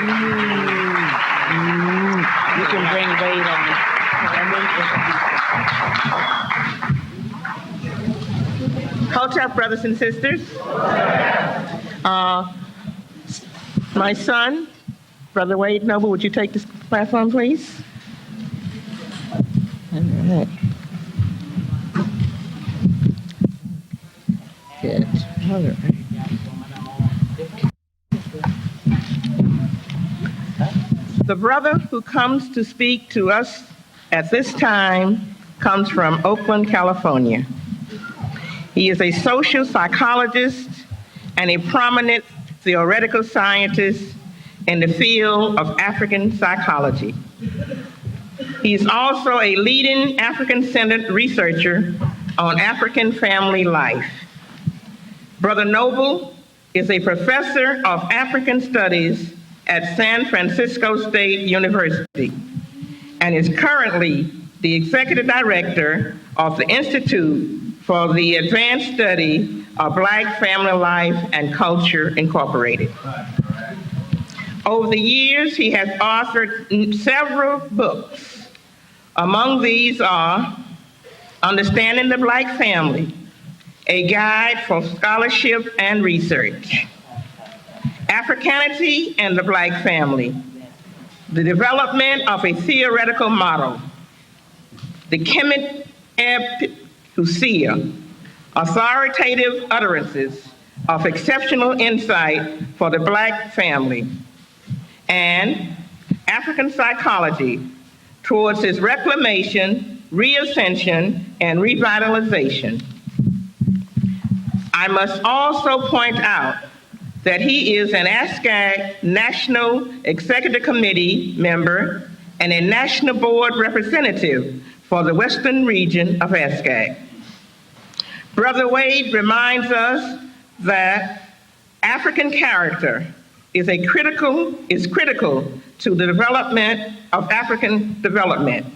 You can bring weight on me. Hotep brothers and sisters. My son, Brother Wade Noble, would you take this platform, please? All right. Good. All right. The brother who comes to speak to us at this time comes from Oakland, California. He is a social psychologist and a prominent theoretical scientist in the field of African psychology. He is also a leading African-centered researcher on African family life. Brother Noble is a professor of African studies at San Francisco State University and is currently the executive director of the Institute for the Advanced Study of Black Family Life and Culture, Incorporated. Over the years, he has authored several books. Among these are Understanding the Black Family, a guide for scholarship and research, Africanity and the Black Family, the development of a theoretical model, the Kemetic authoritative utterances of exceptional insight for the Black family, and African psychology towards its reclamation, reascension, and revitalization. I must also point out that he is an ASCAC National Executive Committee member and a National Board representative for the Western region of ASCAC. Brother Wade reminds us that African character is critical to the development of African development.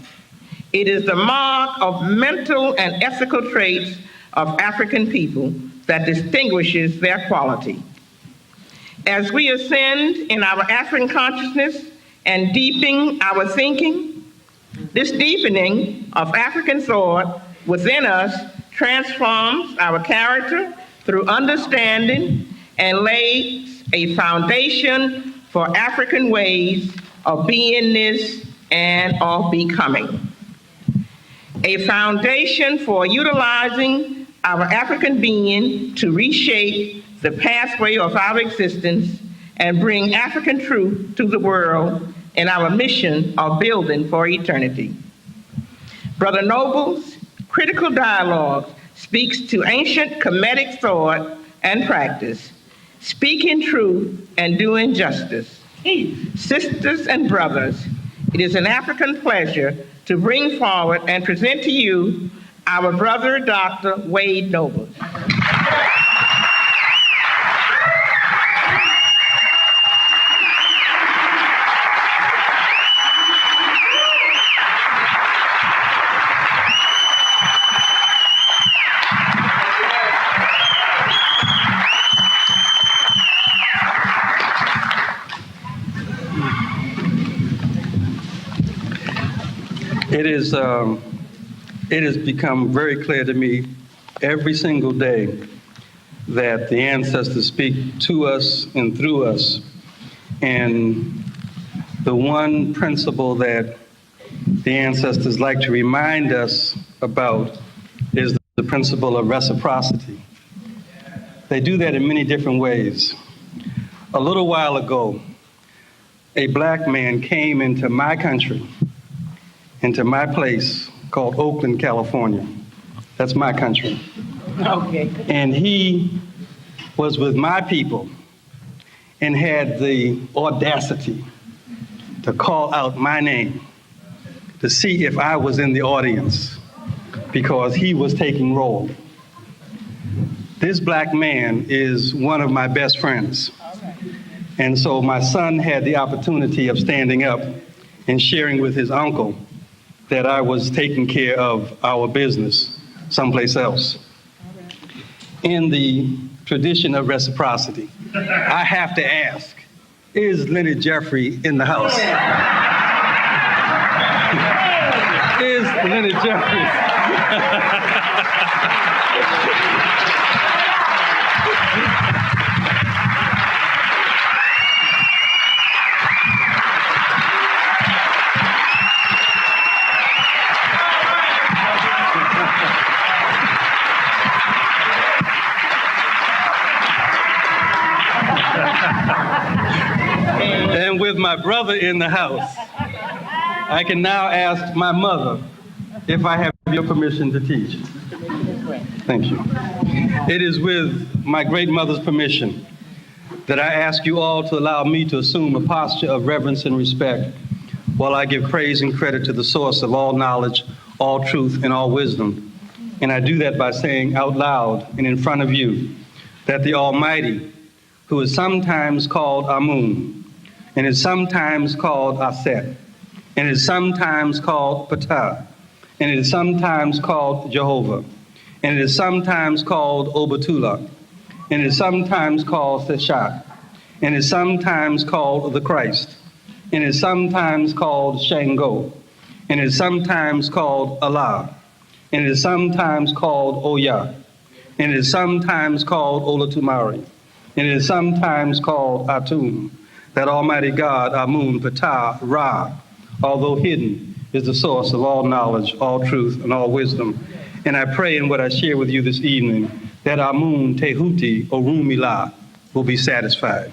It is the mark of mental and ethical traits of African people that distinguishes their quality. As we ascend in our African consciousness and deepen our thinking, this deepening of African thought within us transforms our character through understanding and lays a foundation for African ways of beingness and of becoming. A foundation for utilizing our African being to reshape the pathway of our existence and bring African truth to the world in our mission of building for eternity. Brother Noble's critical dialogue speaks to ancient Kemetic thought and practice, speaking truth and doing justice. Sisters and brothers, it is an African pleasure to bring forward and present to you our brother, Dr. Wade Noble. It has become very clear to me every single day that the ancestors speak to us and through us. And the one principle that the ancestors like to remind us about is the principle of reciprocity. They do that in many different ways. A little while ago, a black man came into my country, into my place called Oakland, California. That's my country. Okay. And he was with my people and had the audacity to call out my name to see if I was in the audience because he was taking roll. This black man is one of my best friends. And so my son had the opportunity of standing up and sharing with his uncle that I was taking care of our business someplace else. In the tradition of reciprocity, I have to ask, Is Lenny Jeffrey in the house? Is Lenny Jeffrey? And with my brother in the house, I can now ask my mother if I have your permission to teach. Thank you. It is with my great mother's permission that I ask you all to allow me to assume a posture of reverence and respect while I give praise and credit to the source of all knowledge, all truth, and all wisdom. And I do that by saying out loud and in front of you that the Almighty, who is sometimes called Amun, and is sometimes called Aset, and is sometimes called Ptah, and it is sometimes called Jehovah, and it is sometimes called Obatula, and it is sometimes called Seshat, and it is sometimes called the Christ, and it is sometimes called Shango, and it is sometimes called Allah, and it is sometimes called Oya, and it is sometimes called Olatumari, and it is sometimes called Atum. That Almighty God, Amun, Ptah, Ra, although hidden, is the source of all knowledge, all truth, and all wisdom. And I pray in what I share with you this evening that Amun, Tehuti, Orumila will be satisfied.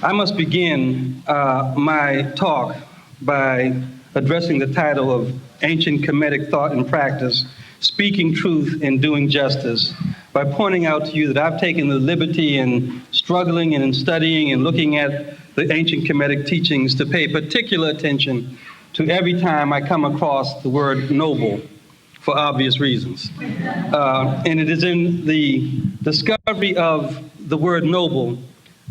I must begin my talk by addressing the title of Ancient Kemetic Thought and Practice, Speaking Truth and Doing Justice, by pointing out to you that I've taken the liberty in struggling and in studying and looking at the ancient Kemetic teachings to pay particular attention to every time I come across the word noble, for obvious reasons. And it is in the discovery of the word noble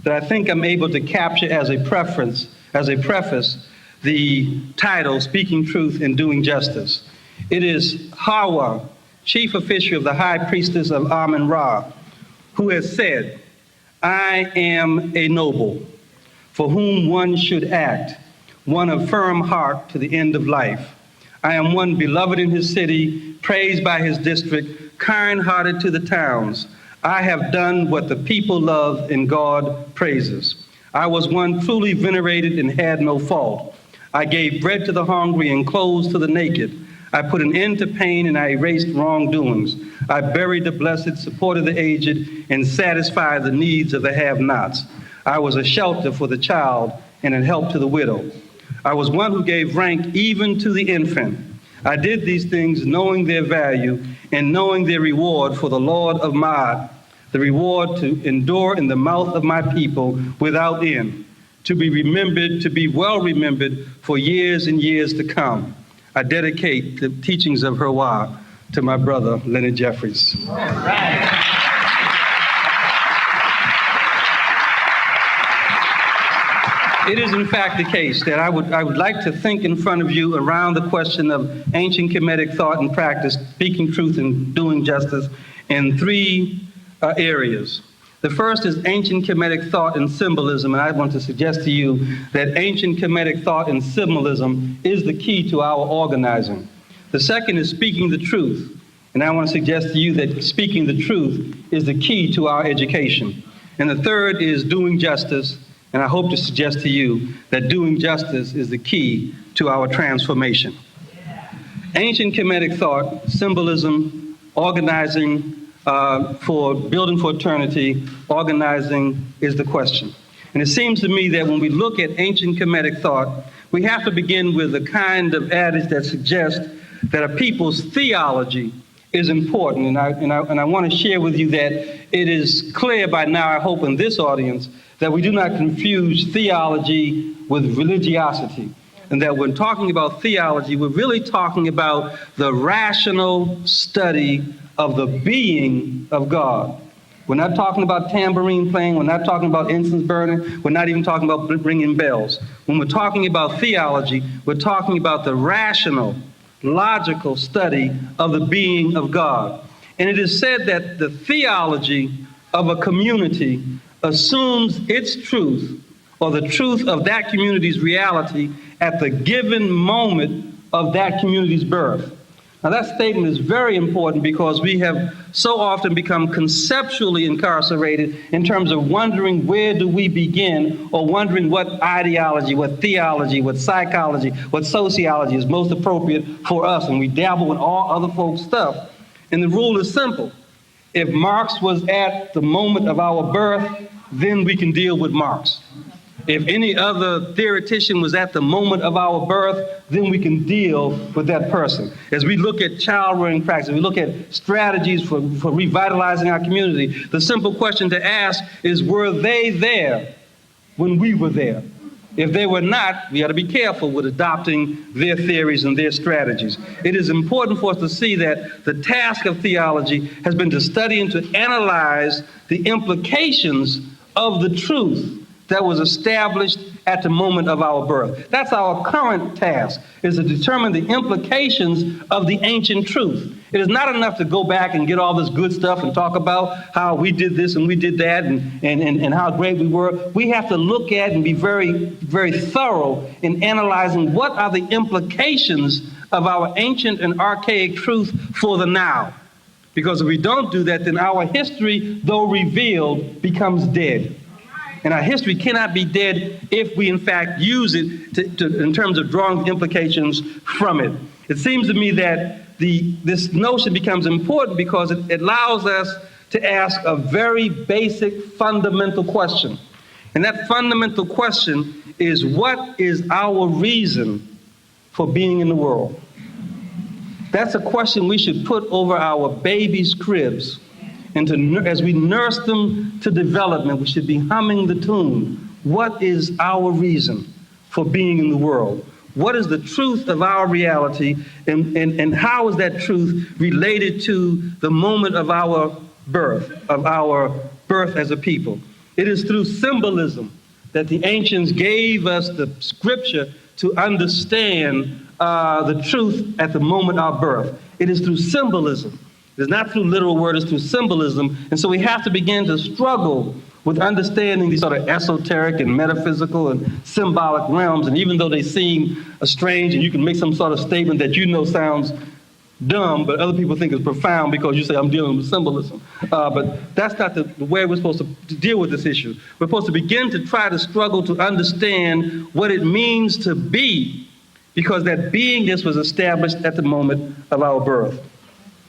that I think I'm able to capture as a preface, the title, Speaking Truth and Doing Justice. It is Hawa, chief official of the high priestess of Amun-Ra, who has said, I am a noble, for whom one should act, one of firm heart to the end of life. I am one beloved in his city, praised by his district, kind-hearted to the towns. I have done what the people love and God praises. I was one truly venerated and had no fault. I gave bread to the hungry and clothes to the naked. I put an end to pain and I erased wrongdoings. I buried the blessed, supported the aged, and satisfied the needs of the have-nots. I was a shelter for the child and a help to the widow. I was one who gave rank even to the infant. I did these things knowing their value and knowing their reward for the Lord of Maat, the reward to endure in the mouth of my people without end, to be remembered, to be well remembered for years and years to come. I dedicate the teachings of Hawa to my brother, Leonard Jeffries. All right. It is in fact the case that I would like to think in front of you around the question of ancient Kemetic thought and practice, speaking truth and doing justice, in three areas. The first is ancient Kemetic thought and symbolism, and I want to suggest to you that ancient Kemetic thought and symbolism is the key to our organizing. The second is speaking the truth, and I want to suggest to you that speaking the truth is the key to our education. And the third is doing justice, and I hope to suggest to you that doing justice is the key to our transformation. Ancient Kemetic thought, symbolism, organizing, for building for eternity, organizing is the question. And it seems to me that when we look at ancient Kemetic thought, we have to begin with a kind of adage that suggests that a people's theology is important. And I want to share with you that it is clear by now, I hope, in this audience, that we do not confuse theology with religiosity. And that when talking about theology, we're really talking about the rational study of the being of God. We're not talking about tambourine playing. We're not talking about incense burning. We're not even talking about ringing bells. When we're talking about theology, we're talking about the rational, logical study of the being of God. And it is said that the theology of a community assumes its truth, or the truth of that community's reality, at the given moment of that community's birth. Now, that statement is very important because we have so often become conceptually incarcerated in terms of wondering where do we begin, or wondering what ideology, what theology, what psychology, what sociology is most appropriate for us, and we dabble in all other folks' stuff. And the rule is simple. If Marx was at the moment of our birth, then we can deal with Marx. If any other theoretician was at the moment of our birth, then we can deal with that person. As we look at child-rearing practice, we look at strategies for revitalizing our community, the simple question to ask is, were they there when we were there? If they were not, we ought to be careful with adopting their theories and their strategies. It is important for us to see that the task of theology has been to study and to analyze the implications of the truth that was established at the moment of our birth. That's our current task, is to determine the implications of the ancient truth. It is not enough to go back and get all this good stuff and talk about how we did this and we did that and how great we were. We have to look at and be very, very thorough in analyzing what are the implications of our ancient and archaic truth for the now. Because if we don't do that, then our history, though revealed, becomes dead. And our history cannot be dead if we, in fact, use it in terms of drawing the implications from it. It seems to me that this notion becomes important because it allows us to ask a very basic, fundamental question. And that fundamental question is, what is our reason for being in the world? That's a question we should put over our babies' cribs. And as we nurse them to development, we should be humming the tune. What is our reason for being in the world? What is the truth of our reality, and how is that truth related to the moment of our birth as a people? It is through symbolism that the ancients gave us the scripture to understand the truth at the moment of our birth. It is through symbolism. It's not through literal word, it's through symbolism. And so we have to begin to struggle with understanding these sort of esoteric and metaphysical and symbolic realms. And even though they seem strange and you can make some sort of statement that you know sounds dumb, but other people think is profound because you say, I'm dealing with symbolism. But that's not the way we're supposed to deal with this issue. We're supposed to begin to try to struggle to understand what it means to be, because that beingness was established at the moment of our birth.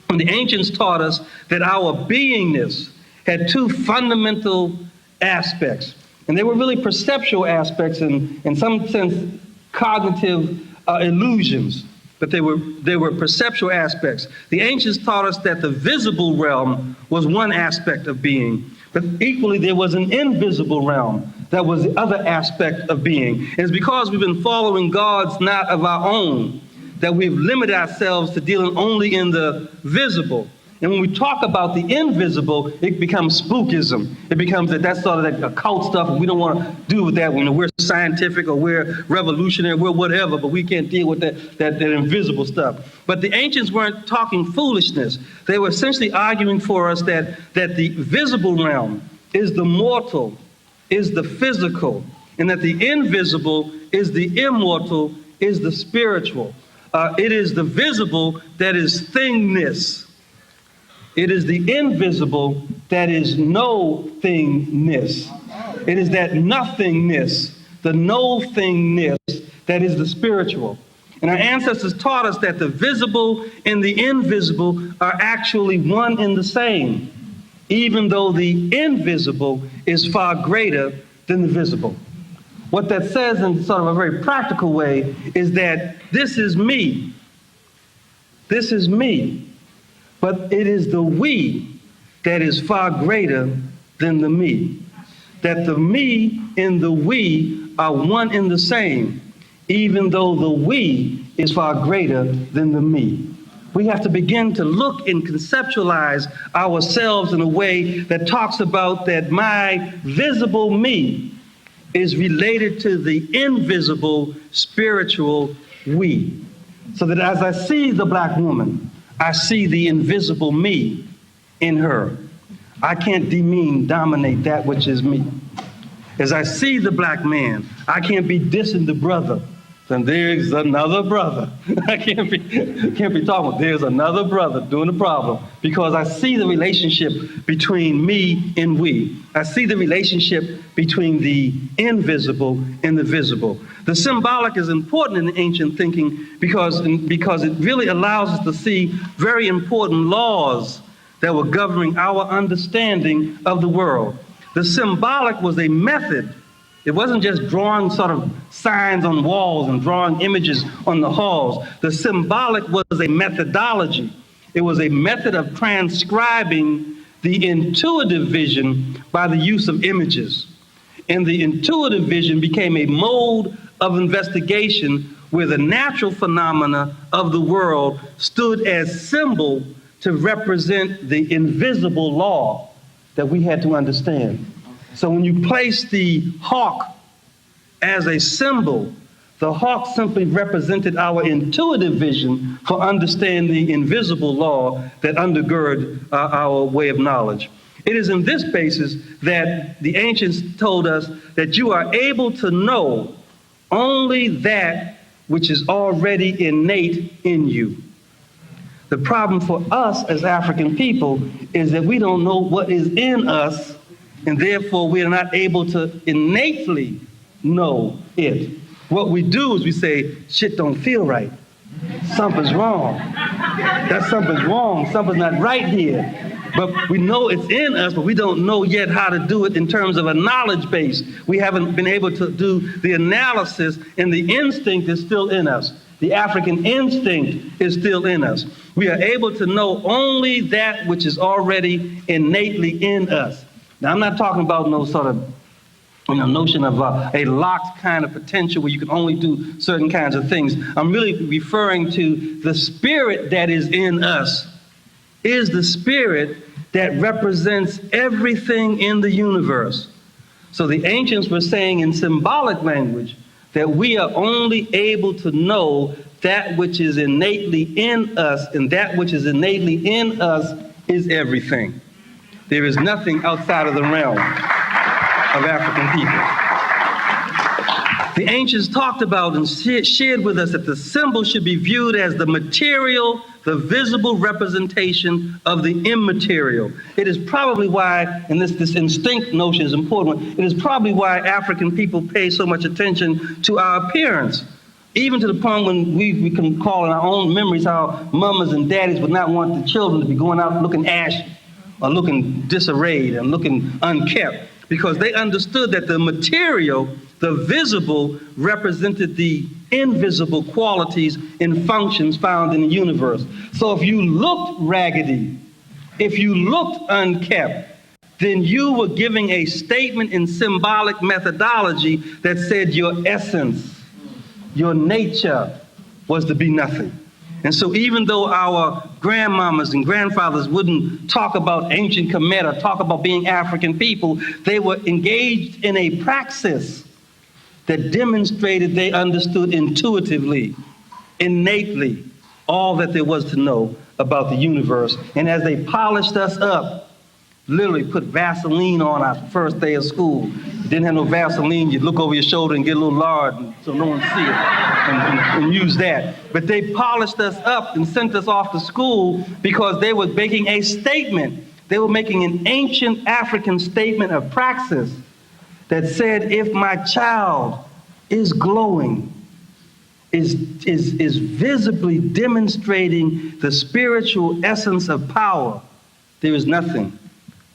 And the ancients taught us that our beingness had two fundamental aspects. And they were really perceptual aspects and in some sense, cognitive illusions. But they were perceptual aspects. The ancients taught us that the visible realm was one aspect of being. But equally, there was an invisible realm that was the other aspect of being. And it's because we've been following gods not of our own that we've limited ourselves to dealing only in the visible. And when we talk about the invisible, it becomes spookism. It becomes that's sort of that occult stuff, and we don't want to do with that. We're scientific or we're revolutionary, we're whatever, but we can't deal with that invisible stuff. But the ancients weren't talking foolishness. They were essentially arguing for us that the visible realm is the mortal, is the physical, and that the invisible is the immortal, is the spiritual. It is the visible that is thingness. It is the invisible that is no thingness. It is that nothingness, the no thingness, that is the spiritual. And our ancestors taught us that the visible and the invisible are actually one and the same, even though the invisible is far greater than the visible. What that says in sort of a very practical way is that this is me. This is me. But it is the we that is far greater than the me. That the me and the we are one and the same, even though the we is far greater than the me. We have to begin to look and conceptualize ourselves in a way that talks about that my visible me is related to the invisible spiritual we. So that as I see the black woman, I see the invisible me in her. I can't demean, dominate that which is me. As I see the black man, I can't be dissing the brother. Then there's another brother. I can't be talking about there's another brother doing the problem, because I see the relationship between me and we. I see the relationship between the invisible and the visible. The symbolic is important in the ancient thinking because it really allows us to see very important laws that were governing our understanding of the world. The symbolic was a method. It wasn't just drawing sort of signs on walls and drawing images on the halls. The symbolic was a methodology. It was a method of transcribing the intuitive vision by the use of images. And the intuitive vision became a mode of investigation where the natural phenomena of the world stood as symbol to represent the invisible law that we had to understand. So when you place the hawk as a symbol, the hawk simply represented our intuitive vision for understanding the invisible law that undergird our way of knowledge. It is in this basis that the ancients told us that you are able to know only that which is already innate in you. The problem for us as African people is that we don't know what is in us, and therefore we are not able to innately know it. What we do is we say, shit don't feel right. Something's wrong. That something's wrong. Something's not right here. But we know it's in us, but we don't know yet how to do it in terms of a knowledge base. We haven't been able to do the analysis, and the instinct is still in us. The African instinct is still in us. We are able to know only that which is already innately in us. Now, I'm not talking about no sort of notion of a locked kind of potential where you can only do certain kinds of things. I'm really referring to the spirit that is in us is the spirit that represents everything in the universe. So the ancients were saying in symbolic language that we are only able to know that which is innately in us, and that which is innately in us is everything. There is nothing outside of the realm of African people. The ancients talked about and shared with us that the symbol should be viewed as the material, the visible representation of the immaterial. It is probably why, and this instinct notion is important, it is probably why African people pay so much attention to our appearance. Even to the point when we can recall in our own memories how mamas and daddies would not want the children to be going out looking ashy or looking disarrayed and looking unkept, because they understood that the material, the visible, represented the invisible qualities and functions found in the universe. So if you looked raggedy, if you looked unkept, then you were giving a statement in symbolic methodology that said your essence, your nature was to be nothing. And so even though our grandmamas and grandfathers wouldn't talk about ancient Kemetic, talk about being African people, they were engaged in a praxis that demonstrated they understood intuitively, innately, all that there was to know about the universe. And as they polished us up, literally put Vaseline on our first day of school. Didn't have no Vaseline, you'd look over your shoulder and get a little lard so no one see it and use that. But they polished us up and sent us off to school because they were making a statement. They were making an ancient African statement of praxis that said, if my child is glowing, is visibly demonstrating the spiritual essence of power, there is nothing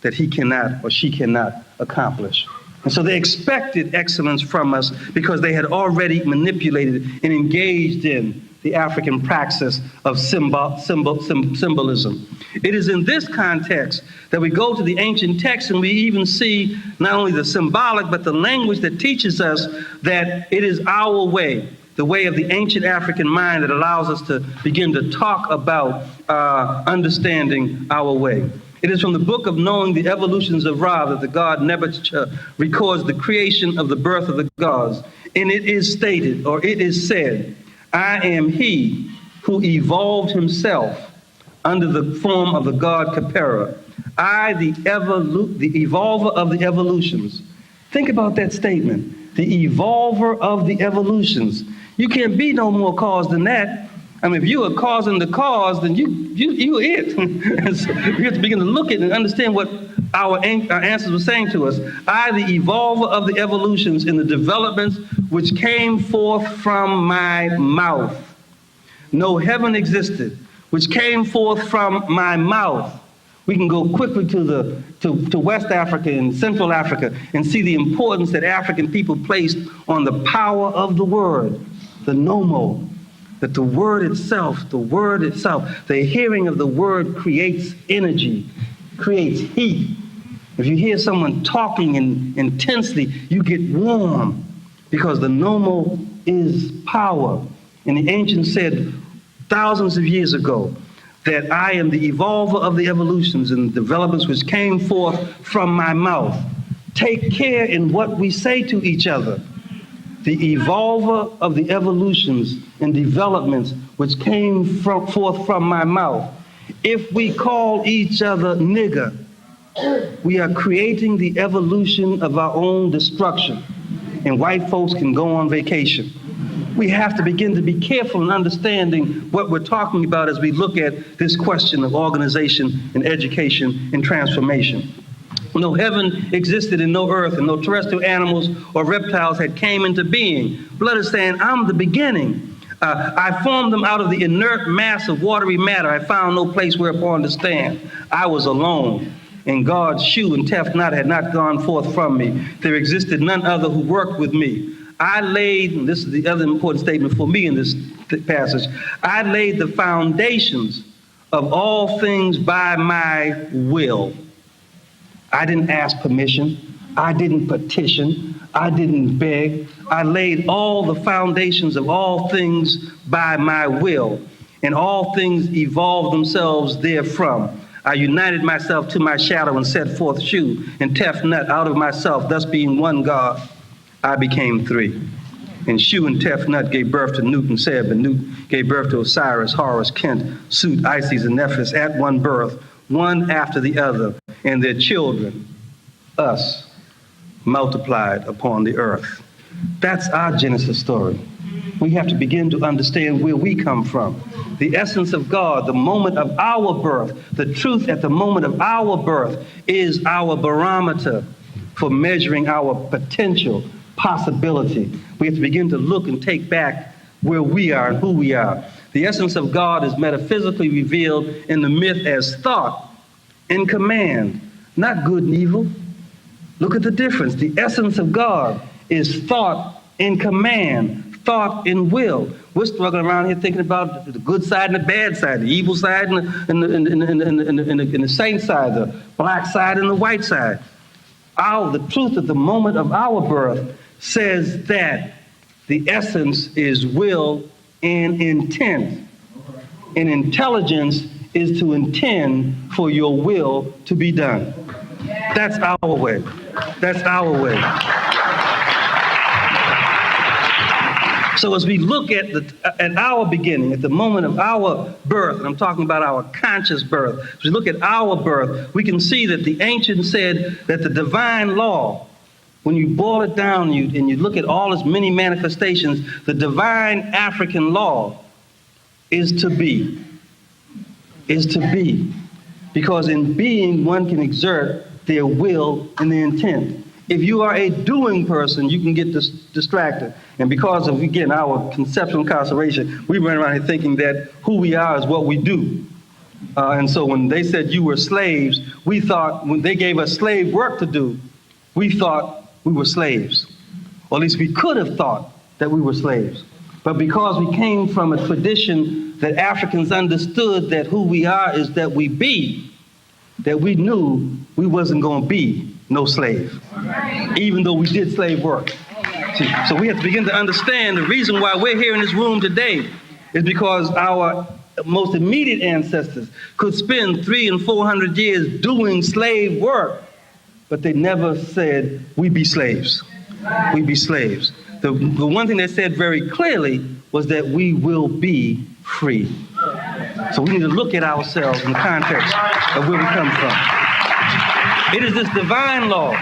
that he cannot or she cannot accomplish. And so they expected excellence from us because they had already manipulated and engaged in the African praxis of symbolism. It is in this context that we go to the ancient texts and we even see not only the symbolic, but the language that teaches us that it is our way, the way of the ancient African mind, that allows us to begin to talk about understanding our way. It is from the book of Knowing the Evolutions of Ra that the god Nebuchadnezzar records the creation of the birth of the gods. And it is stated, or it is said, I am he who evolved himself under the form of the god Khepera. I, the evolver of the evolutions. Think about that statement. The evolver of the evolutions. You can't be no more cause than that. I mean, if you are causing the cause, then you it. And so we have to begin to look at and understand what our ancestors were saying to us. I, the evolver of the evolutions in the developments which came forth from my mouth. No heaven existed, which came forth from my mouth. We can go quickly to West Africa and Central Africa and see the importance that African people placed on the power of the word, the nomo, that the word itself, the hearing of the word creates energy, creates heat. If you hear someone talking intensely, you get warm because the nomo is power. And the ancients said thousands of years ago that I am the evolver of the evolutions and developments which came forth from my mouth. Take care in what we say to each other. The evolver of the evolutions and developments which came forth from my mouth. If we call each other nigger, we are creating the evolution of our own destruction, and white folks can go on vacation. We have to begin to be careful in understanding what we're talking about as we look at this question of organization and education and transformation. No heaven existed and no earth, and no terrestrial animals or reptiles had came into being. Blood is saying, I'm the beginning. I formed them out of the inert mass of watery matter. I found no place whereupon to stand. I was alone, and God's shoe and Tefnut had not gone forth from me. There existed none other who worked with me. I laid, and this is the other important statement for me in this passage, I laid the foundations of all things by my will. I didn't ask permission. I didn't petition. I didn't beg. I laid all the foundations of all things by my will, and all things evolved themselves therefrom. I united myself to my shadow and set forth Shu and Tefnut out of myself, thus being one God. I became three. And Shu and Tefnut gave birth to Nut and Seb, and Nut gave birth to Osiris, Horus, Kent, Sut, Isis, and Nephthys at one birth, one after the other, and their children, us, multiplied upon the earth. That's our Genesis story. We have to begin to understand where we come from. The essence of God, the moment of our birth, the truth at the moment of our birth is our barometer for measuring our potential, possibility. We have to begin to look and take back where we are and who we are. The essence of God is metaphysically revealed in the myth as thought and command, not good and evil. Look at the difference. The essence of God is thought and command, thought and will. We're struggling around here thinking about the good side and the bad side, the evil side and the saint side, the black side and the white side. The truth at the moment of our birth says that the essence is will and intent. And intelligence is to intend for your will to be done. That's our way. That's our way. So as we look at our beginning, at the moment of our birth, and I'm talking about our conscious birth, as we look at our birth, we can see that the ancients said that the divine law, when you boil it down and you look at all its many manifestations, the divine African law is to be. Is to be. Because in being, one can exert their will and their intent. If you are a doing person, you can get distracted. And because of, again, our conceptual incarceration, we run around here thinking that who we are is what we do. And so when they said you were slaves, we thought, when they gave us slave work to do, we thought we were slaves. Or at least we could have thought that we were slaves. But because we came from a tradition that Africans understood that who we are is that we be, that we knew we wasn't going to be no slave, even though we did slave work. See, so we have to begin to understand the reason why we're here in this room today is because our most immediate ancestors could spend 300 and 400 years doing slave work, but they never said, we be slaves. We be slaves. The one thing they said very clearly was that we will be free. So we need to look at ourselves in the context of where we come from. It is this divine law.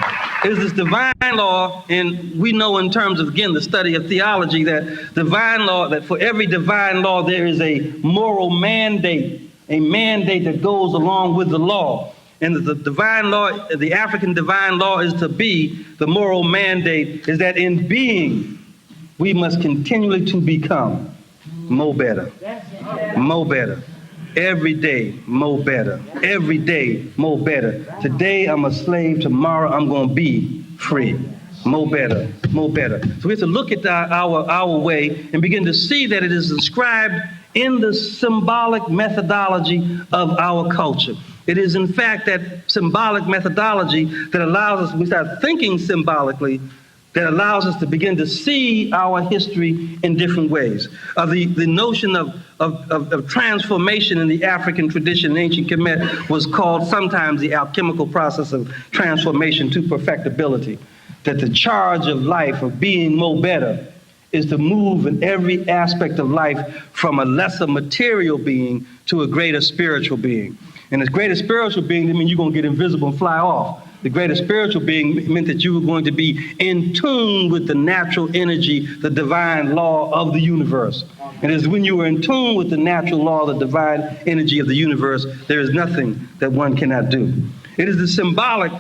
It is this divine law, and we know in terms of, again, the study of theology, that divine law, that for every divine law there is a moral mandate, a mandate that goes along with the law. And the divine law, the African divine law is to be, the moral mandate is that in being, we must continually to become more better, more better. Every day, more better. Every day, more better. Today, I'm a slave. Tomorrow, I'm going to be free. More better, more better. So we have to look at our way and begin to see that it is inscribed in the symbolic methodology of our culture. It is, in fact, that symbolic methodology that allows us, we start thinking symbolically, that allows us to begin to see our history in different ways. The notion of transformation in the African tradition in ancient Kemet was called sometimes the alchemical process of transformation to perfectibility. That the charge of life, of being more better, is to move in every aspect of life from a lesser material being to a greater spiritual being. And as greater spiritual being, that means you're going to get invisible and fly off. The greater spiritual being meant that you were going to be in tune with the natural energy, the divine law of the universe. And it's when you are in tune with the natural law, the divine energy of the universe, there is nothing that one cannot do. It is the symbolic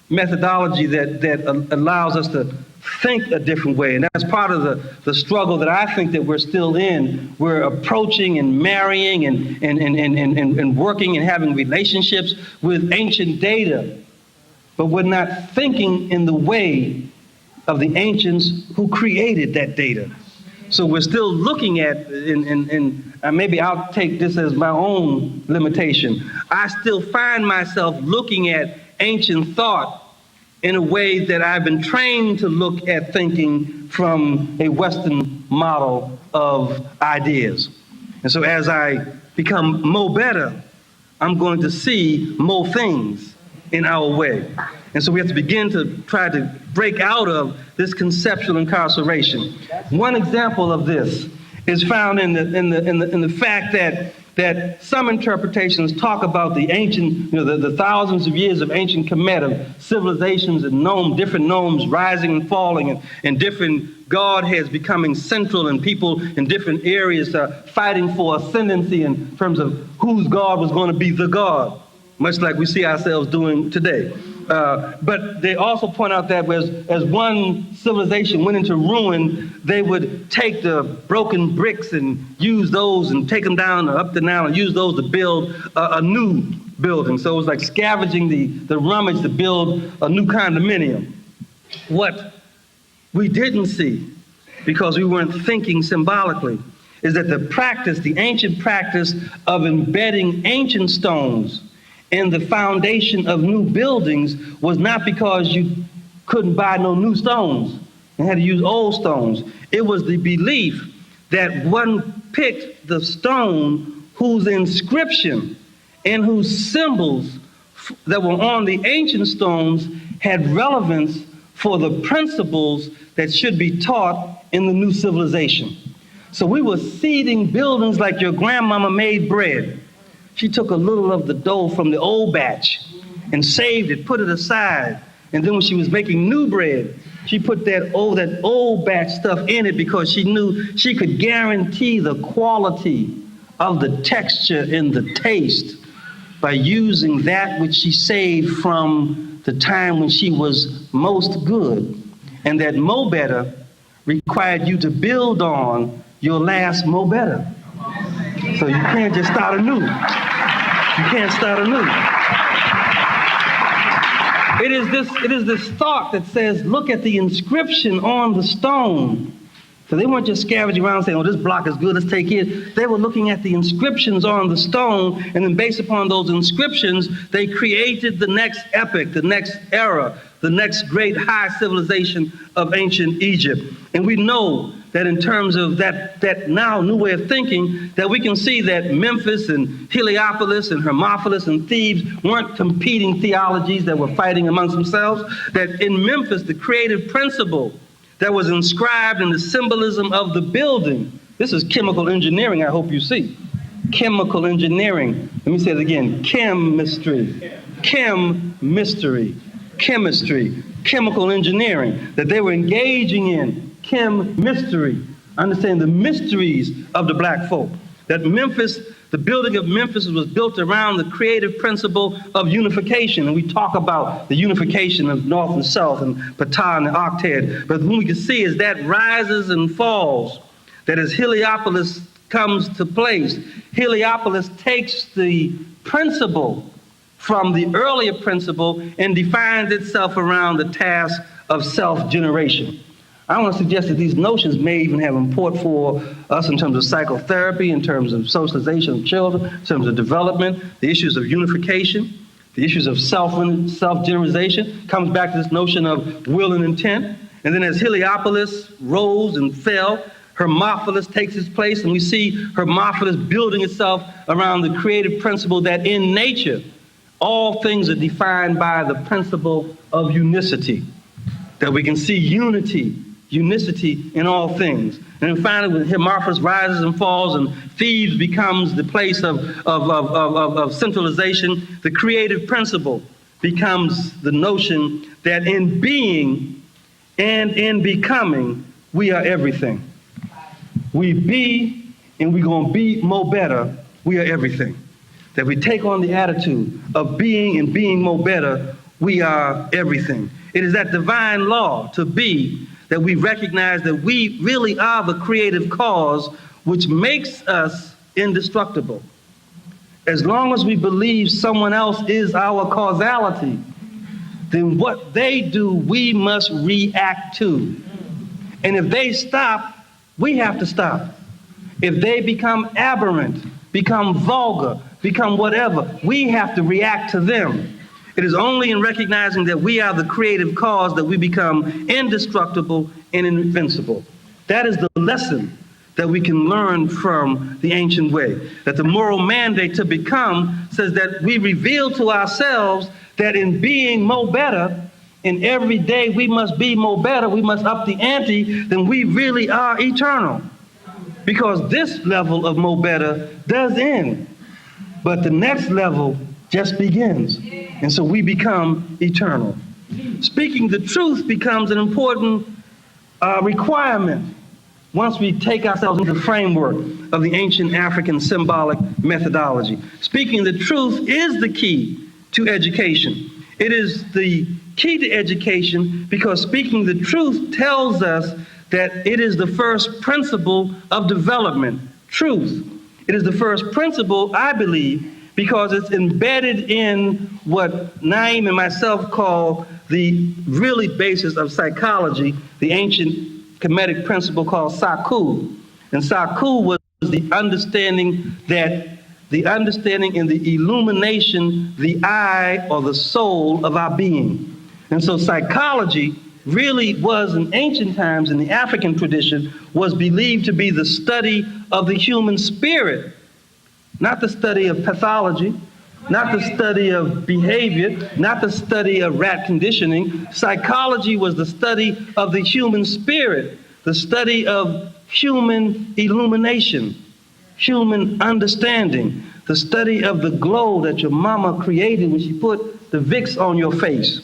methodology that allows us to think a different way. And that's part of the struggle that I think that we're still in. We're approaching and marrying and working and having relationships with ancient data, but we're not thinking in the way of the ancients who created that data. So we're still looking at, and maybe I'll take this as my own limitation, I still find myself looking at ancient thought in a way that I've been trained to look at thinking from a Western model of ideas. And so as I become more better, I'm going to see more things in our way. And so we have to begin to try to break out of this conceptual incarceration. One example of this is found in the fact that some interpretations talk about the ancient, the thousands of years of ancient Kemetic civilizations and different nomes rising and falling, and different godheads becoming central, and people in different areas fighting for ascendancy in terms of whose God was going to be the God, much like we see ourselves doing today. But they also point out that as one civilization went into ruin, they would take the broken bricks and use those and take them down or up the Nile and use those to build a new building. So it was like scavenging the rummage to build a new condominium. What we didn't see, because we weren't thinking symbolically, is that the ancient practice of embedding ancient stones in the foundation of new buildings was not because you couldn't buy no new stones and had to use old stones. It was the belief that one picked the stone whose inscription and whose symbols that were on the ancient stones had relevance for the principles that should be taught in the new civilization. So we were seeding buildings like your grandmama made bread. She took a little of the dough from the old batch and saved it, put it aside. And then when she was making new bread, she put that old batch stuff in it because she knew she could guarantee the quality of the texture and the taste by using that which she saved from the time when she was most good. And that mo better required you to build on your last mo better. So you can't just start anew. You can't start anew. It is this thought that says, look at the inscription on the stone. So they weren't just scavenging around saying, oh, this block is good, let's take it. They were looking at the inscriptions on the stone, and then based upon those inscriptions, they created the next epoch, the next era, the next great high civilization of ancient Egypt. And we know that in terms of that now new way of thinking, that we can see that Memphis and Heliopolis and Hermopolis and Thebes weren't competing theologies that were fighting amongst themselves. That in Memphis, the creative principle that was inscribed in the symbolism of the building, this is chemical engineering, I hope you see. chemical engineering. Let me say it again, chemistry, chemistry, chemical engineering, that they were engaging in chemistry, understanding the mysteries of the black folk. That Memphis, the building of Memphis was built around the creative principle of unification. And we talk about the unification of North and South and Ptah and the Octet. But what we can see is that rises and falls, that as Heliopolis comes to place, Heliopolis takes the principle from the earlier principle and defines itself around the task of self-generation. I want to suggest that these notions may even have import for us in terms of psychotherapy, in terms of socialization of children, in terms of development, the issues of unification, the issues of self-generalization, comes back to this notion of will and intent. And then as Heliopolis rose and fell, Hermopolis takes its place, and we see Hermopolis building itself around the creative principle that in nature, all things are defined by the principle of unicity, that we can see unicity in all things. And then finally, when Hermopolis rises and falls and Thebes becomes the place of centralization, the creative principle becomes the notion that in being and in becoming, we are everything. We be, and we're going to be more better, we are everything. That we take on the attitude of being and being more better, we are everything. It is that divine law to be that we recognize that we really are the creative cause which makes us indestructible. As long as we believe someone else is our causality, then what they do, we must react to. And if they stop, we have to stop. If they become aberrant, become vulgar, become whatever, we have to react to them. It is only in recognizing that we are the creative cause that we become indestructible and invincible. That is the lesson that we can learn from the ancient way. That the moral mandate to become says that we reveal to ourselves that in being more better, in every day we must be more better, we must up the ante, then we really are eternal. Because this level of more better does end, but the next level just begins. And so we become eternal. Speaking the truth becomes an important requirement once we take ourselves into the framework of the ancient African symbolic methodology. Speaking the truth is the key to education. It is the key to education because speaking the truth tells us that it is the first principle of development, truth. It is the first principle, I believe, because it's embedded in what Naeem and myself call the really basis of psychology, the ancient Kemetic principle called Saku. And Saku was the understanding in the illumination, the eye or the soul of our being. And so psychology really was in ancient times in the African tradition was believed to be the study of the human spirit, not the study of pathology, not the study of behavior, not the study of rat conditioning. Psychology was the study of the human spirit, the study of human illumination, human understanding, the study of the glow that your mama created when she put the Vicks on your face.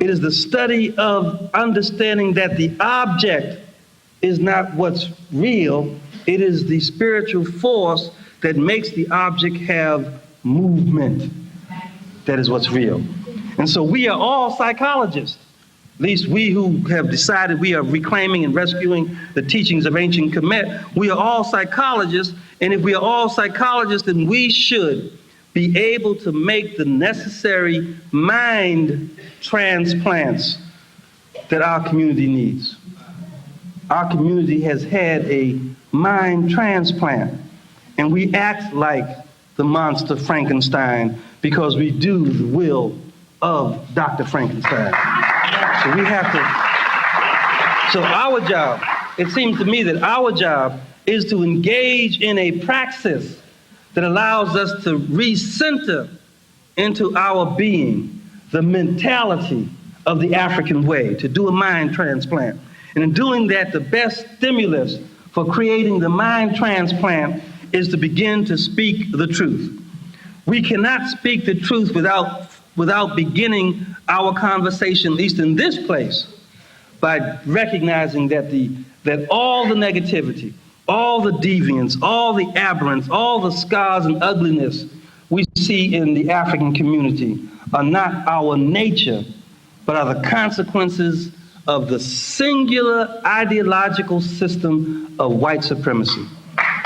It is the study of understanding that the object is not what's real, it is the spiritual force that makes the object have movement. That is what's real. And so we are all psychologists. At least we who have decided we are reclaiming and rescuing the teachings of ancient Kemet, we are all psychologists. And if we are all psychologists, then we should be able to make the necessary mind transplants that our community needs. Our community has had a mind transplant, and we act like the monster Frankenstein because we do the will of Dr. Frankenstein. So we have to, so our job, it seems to me that our job is to engage in a praxis that allows us to recenter into our being the mentality of the African way, to do a mind transplant. And in doing that, the best stimulus for creating the mind transplant is to begin to speak the truth. We cannot speak the truth without beginning our conversation, at least in this place, by recognizing that all the negativity, all the deviance, all the aberrance, all the scars and ugliness we see in the African community are not our nature, but are the consequences of the singular ideological system of white supremacy.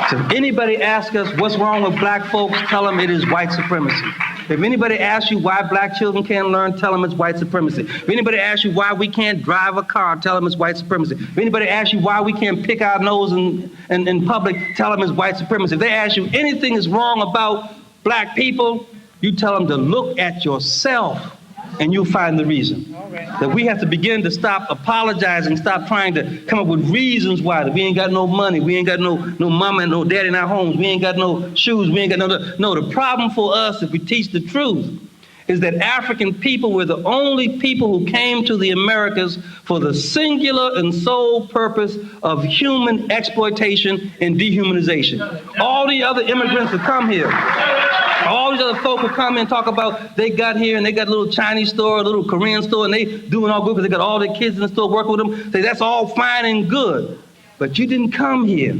So if anybody asks us what's wrong with black folks, tell them it is white supremacy. If anybody asks you why black children can't learn, tell them it's white supremacy. If anybody asks you why we can't drive a car, tell them it's white supremacy. If anybody asks you why we can't pick our nose in public, tell them it's white supremacy. If they ask you anything is wrong about black people, you tell them to look at yourself and you'll find the reason. That we have to begin to stop apologizing, stop trying to come up with reasons why. That we ain't got no money, we ain't got no mama and no daddy in our homes, we ain't got no shoes, we ain't got no. The problem for us, if we teach the truth, is that African people were the only people who came to the Americas for the singular and sole purpose of human exploitation and dehumanization. All the other immigrants that come here, all these other folk who come and talk about they got here and they got a little Chinese store, a little Korean store, and they doing all good because they got all their kids in the store working with them. Say that's all fine and good, but you didn't come here.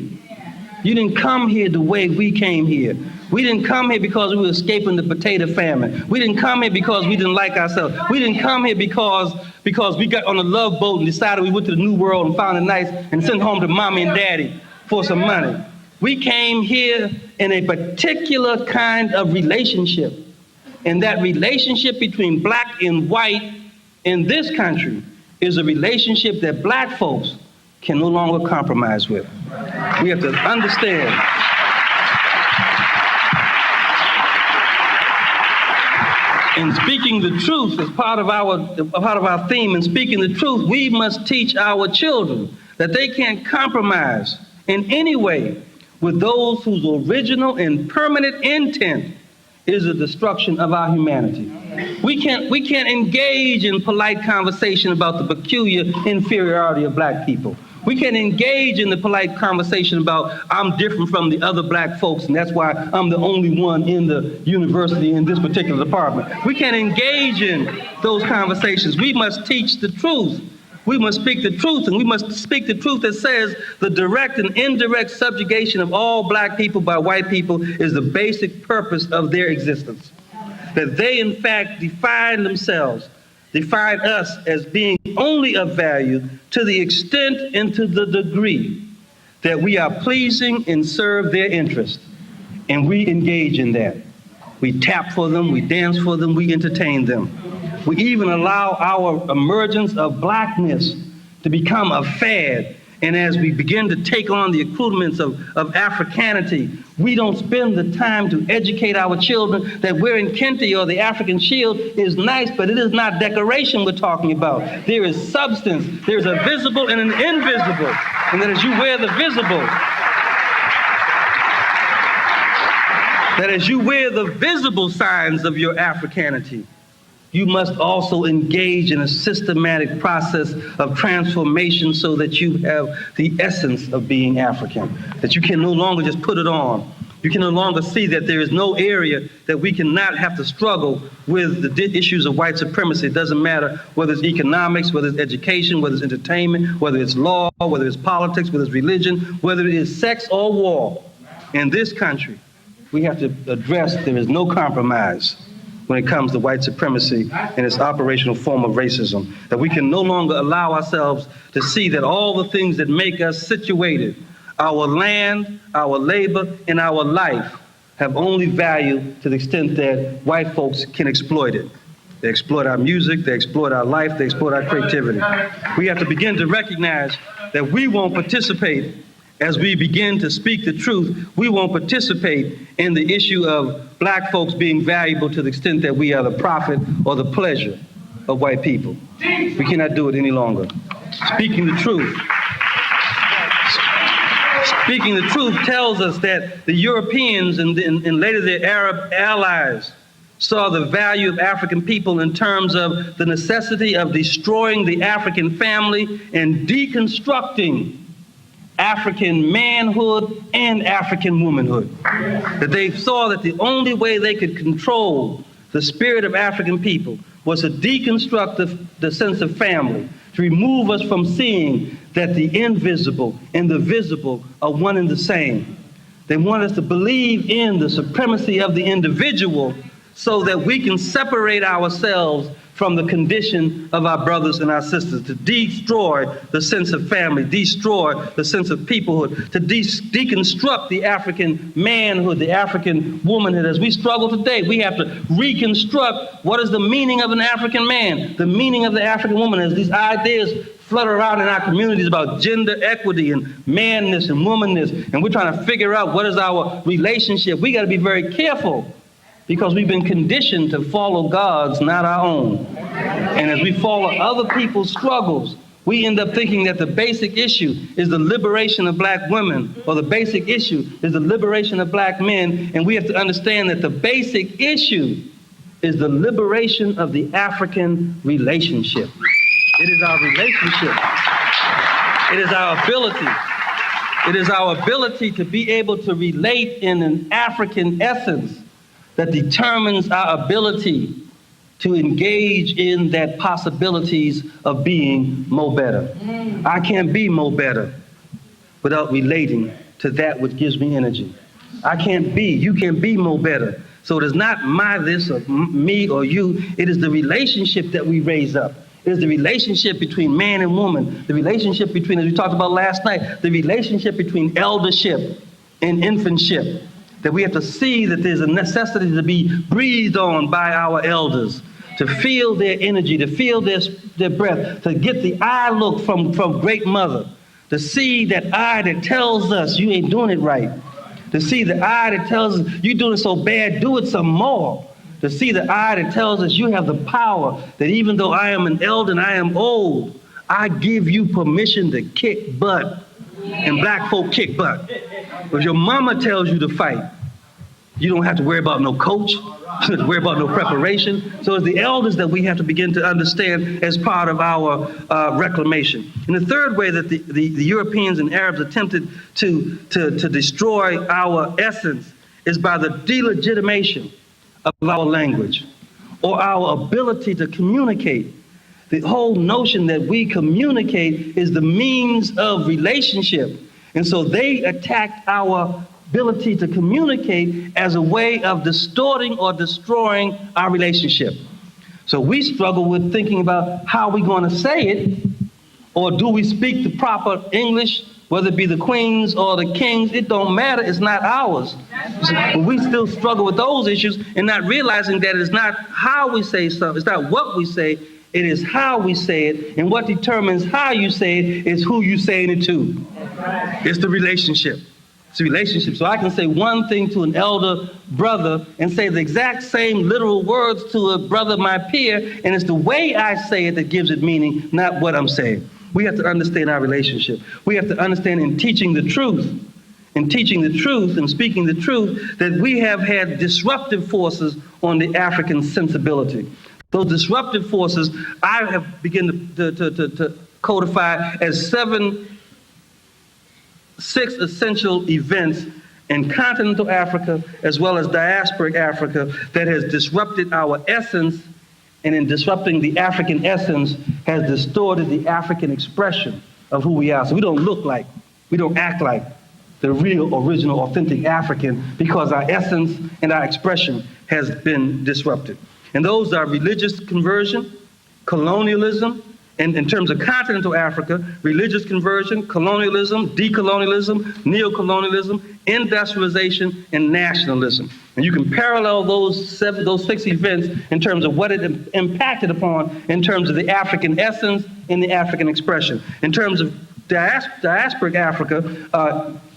You didn't come here the way we came here. We didn't come here because we were escaping the potato famine. We didn't come here because we didn't like ourselves. We didn't come here because we got on a love boat and decided we went to the New World and found it nice and sent home to mommy and daddy for some money. We came here in a particular kind of relationship. And that relationship between black and white in this country is a relationship that black folks can no longer compromise with. We have to understand. In speaking the truth as part of our theme, in speaking the truth, we must teach our children that they can't compromise in any way with those whose original and permanent intent is the destruction of our humanity. We can't engage in polite conversation about the peculiar inferiority of black people. We can't engage in the polite conversation about I'm different from the other black folks and that's why I'm the only one in the university in this particular department. We can't engage in those conversations. We must teach the truth. We must speak the truth, and we must speak the truth that says the direct and indirect subjugation of all black people by white people is the basic purpose of their existence. That they, in fact, define us as being only of value to the extent and to the degree that we are pleasing and serve their interest. And we engage in that. We tap for them, we dance for them, we entertain them. We even allow our emergence of blackness to become a fad. And as we begin to take on the accoutrements of Africanity, we don't spend the time to educate our children that wearing kente or the African shield is nice, but it is not decoration we're talking about. There is substance. There's a visible and an invisible. And that as you wear the visible, signs of your Africanity, you must also engage in a systematic process of transformation so that you have the essence of being African, that you can no longer just put it on. You can no longer see that there is no area that we cannot have to struggle with the issues of white supremacy. It doesn't matter whether it's economics, whether it's education, whether it's entertainment, whether it's law, whether it's politics, whether it's religion, whether it is sex or war. In this country, we have to address there is no compromise when it comes to white supremacy and its operational form of racism. That we can no longer allow ourselves to see that all the things that make us situated, our land, our labor, and our life, have only value to the extent that white folks can exploit it. They exploit our music, they exploit our life, they exploit our creativity. We have to begin to recognize that we won't participate. As we begin to speak the truth, we won't participate in the issue of black folks being valuable to the extent that we are the profit or the pleasure of white people. We cannot do it any longer. Speaking the truth. Speaking the truth tells us that the Europeans and later their Arab allies saw the value of African people in terms of the necessity of destroying the African family and deconstructing African manhood and African womanhood. That they saw that the only way they could control the spirit of African people was to deconstruct the sense of family, to remove us from seeing that the invisible and the visible are one and the same. They want us to believe in the supremacy of the individual so that we can separate ourselves from the condition of our brothers and our sisters, to destroy the sense of family, destroy the sense of peoplehood, to deconstruct the African manhood, the African womanhood. As we struggle today, we have to reconstruct what is the meaning of an African man, the meaning of the African woman, as these ideas flutter around in our communities about gender equity and manness and womanness, and we're trying to figure out what is our relationship. We got to be very careful, because we've been conditioned to follow God's, not our own. And as we follow other people's struggles, we end up thinking that the basic issue is the liberation of black women, or the basic issue is the liberation of black men. And we have to understand that the basic issue is the liberation of the African relationship. It is our relationship. It is our ability. It is our ability to be able to relate in an African essence that determines our ability to engage in that possibilities of being more better. I can't be more better without relating to that which gives me energy. You can't be more better. So it is not my this or me or you, it is the relationship that we raise up. It is the relationship between man and woman, the relationship between, as we talked about last night, the relationship between eldership and infantship. That we have to see that there's a necessity to be breathed on by our elders, to feel their energy, to feel their breath, to get the eye look from great mother, to see that eye that tells us you ain't doing it right, to see the eye that tells us you're doing it so bad, do it some more, to see the eye that tells us you have the power, that even though I am an elder and I am old, I give you permission to kick butt. And black folk kick butt. But your mama tells you to fight, you don't have to worry about no coach, you don't have to worry about no preparation. So it's the elders that we have to begin to understand as part of our reclamation. And the third way that the Europeans and Arabs attempted to destroy our essence is by the delegitimation of our language, or our ability to communicate. The whole notion that we communicate is the means of relationship. And so they attacked our ability to communicate as a way of distorting or destroying our relationship. So we struggle with thinking about how we're going to say it, or do we speak the proper English, whether it be the queens or the kings, it don't matter, it's not ours. But we still struggle with those issues and not realizing that it's not how we say something, it's not what we say, it is how we say it, and what determines how you say it is who you're saying it to. It's the relationship. It's a relationship. So I can say one thing to an elder brother and say the exact same literal words to a brother, my peer, and it's the way I say it that gives it meaning, not what I'm saying. We have to understand our relationship. We have to understand in teaching the truth, and speaking the truth, that we have had disruptive forces on the African sensibility. Those disruptive forces I have begun to codify as six essential events in continental Africa as well as diasporic Africa that has disrupted our essence, and in disrupting the African essence has distorted the African expression of who we are. So we don't look like, we don't act like the real, original, authentic African because our essence and our expression has been disrupted. And those are religious conversion, colonialism, and in terms of continental Africa, religious conversion, colonialism, decolonialism, neocolonialism, industrialization, and nationalism. And you can parallel those six events in terms of what it impacted upon in terms of the African essence and the African expression. In terms of diasporic Africa,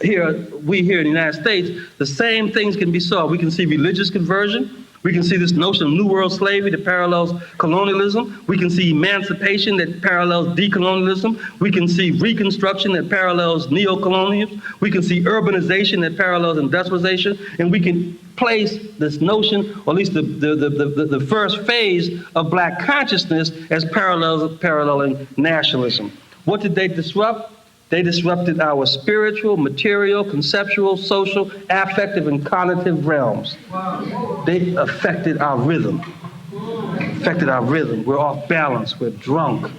here in the United States, the same things can be saw. We can see religious conversion. We can see this notion of New World slavery that parallels colonialism. We can see emancipation that parallels decolonialism. We can see reconstruction that parallels neocolonialism. We can see urbanization that parallels industrialization. And we can place this notion, or at least the first phase of black consciousness as paralleling nationalism. What did they disrupt? They disrupted our spiritual, material, conceptual, social, affective, and cognitive realms. They affected our rhythm. We're off balance. We're drunk.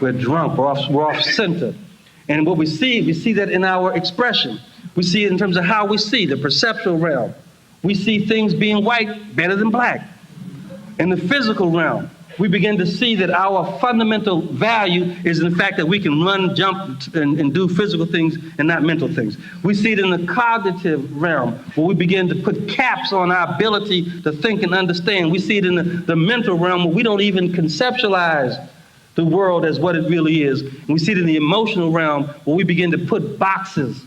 We're off center. And what we see that in our expression. We see it in terms of how we see the perceptual realm. We see things being white better than black. In the physical realm, we begin to see that our fundamental value is in the fact that we can run, jump, and do physical things and not mental things. We see it in the cognitive realm, where we begin to put caps on our ability to think and understand. We see it in the mental realm, where we don't even conceptualize the world as what it really is. And we see it in the emotional realm, where we begin to put boxes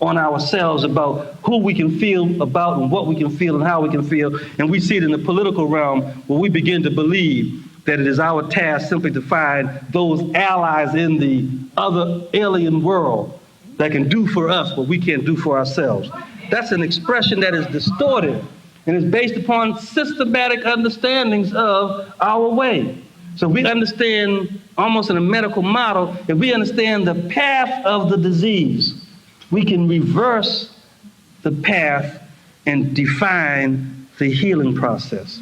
on ourselves about who we can feel about and what we can feel and how we can feel. And we see it in the political realm, where we begin to believe that it is our task simply to find those allies in the other alien world that can do for us what we can't do for ourselves. That's an expression that is distorted and is based upon systematic understandings of our way. So we understand, almost in a medical model, if we understand the path of the disease, we can reverse the path and define the healing process.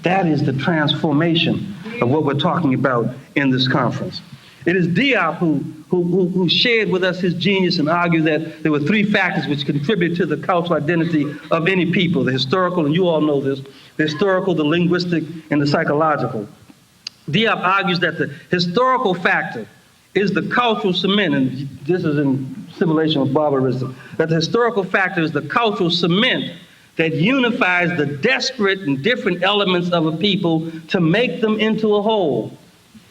That is the transformation of what we're talking about in this conference. It is Diop who shared with us his genius and argued that there were three factors which contribute to the cultural identity of any people: the historical, and you all know this, the historical, the linguistic, and the psychological. Diop argues that the historical factor is the cultural cement, and this is in Symbolism of Barbarism, that the historical factor is the cultural cement that unifies the disparate and different elements of a people to make them into a whole.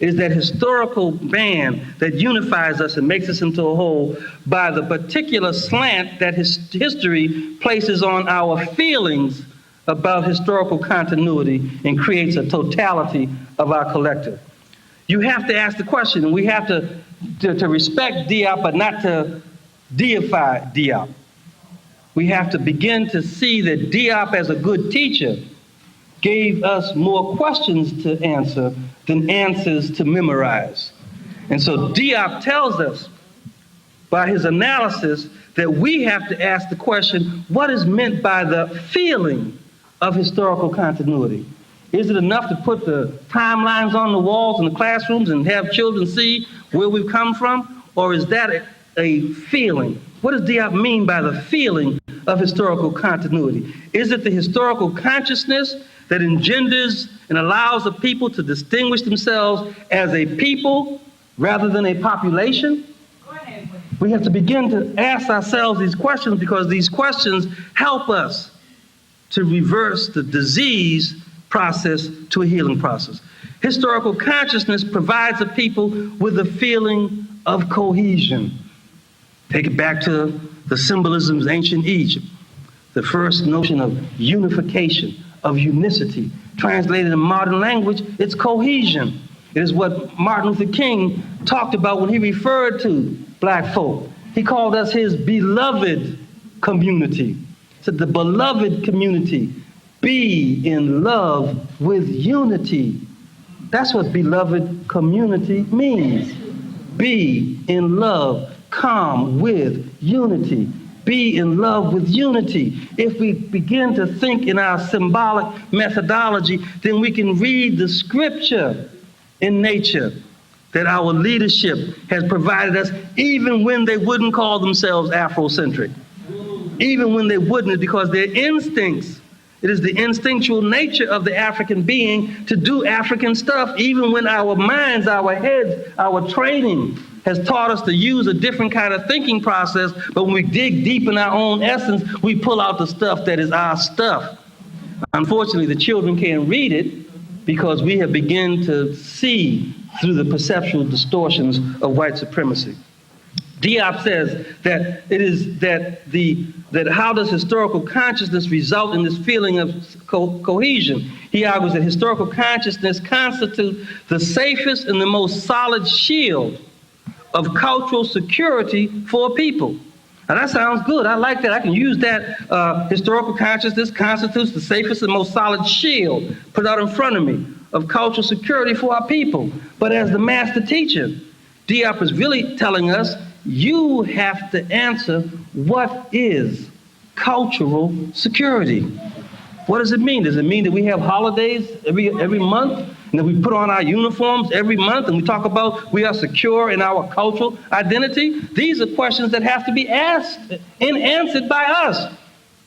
It is that historical band that unifies us and makes us into a whole by the particular slant that history places on our feelings about historical continuity and creates a totality of our collective. You have to ask the question, and we have to respect Diop, but not to deify Diop. We have to begin to see that Diop, as a good teacher, gave us more questions to answer than answers to memorize. And so Diop tells us by his analysis that we have to ask the question, what is meant by the feeling of historical continuity? Is it enough to put the timelines on the walls in the classrooms and have children see where we've come from? Or is that a feeling? What does Diop mean by the feeling of historical continuity? Is it the historical consciousness that engenders and allows a people to distinguish themselves as a people rather than a population? We have to begin to ask ourselves these questions, because these questions help us to reverse the disease process to a healing process. Historical consciousness provides a people with a feeling of cohesion. Take it back to the symbolism of ancient Egypt. The first notion of unification, of unicity. Translated in modern language, it's cohesion. It is what Martin Luther King talked about when he referred to black folk. He called us his beloved community. He said, the beloved community, be in love with unity. That's what beloved community means. Be in love, come with unity. Be in love with unity. If we begin to think in our symbolic methodology, then we can read the scripture in nature that our leadership has provided us, even when they wouldn't call themselves Afrocentric. Even when they wouldn't, because their instincts, it is the instinctual nature of the African being to do African stuff, even when our minds, our heads, our training has taught us to use a different kind of thinking process. But when we dig deep in our own essence, we pull out the stuff that is our stuff. Unfortunately, the children can't read it because we have begun to see through the perceptual distortions of white supremacy. Diop says that it is that how does historical consciousness result in this feeling of cohesion? He argues that historical consciousness constitutes the safest and the most solid shield of cultural security for a people. Now that sounds good. I like that. I can use that. Historical consciousness constitutes the safest and most solid shield put out in front of me of cultural security for our people. But as the master teacher, Diop is really telling us you have to answer, what is cultural security? What does it mean? Does it mean that we have holidays every month, and that we put on our uniforms every month, and we talk about we are secure in our cultural identity? These are questions that have to be asked and answered by us.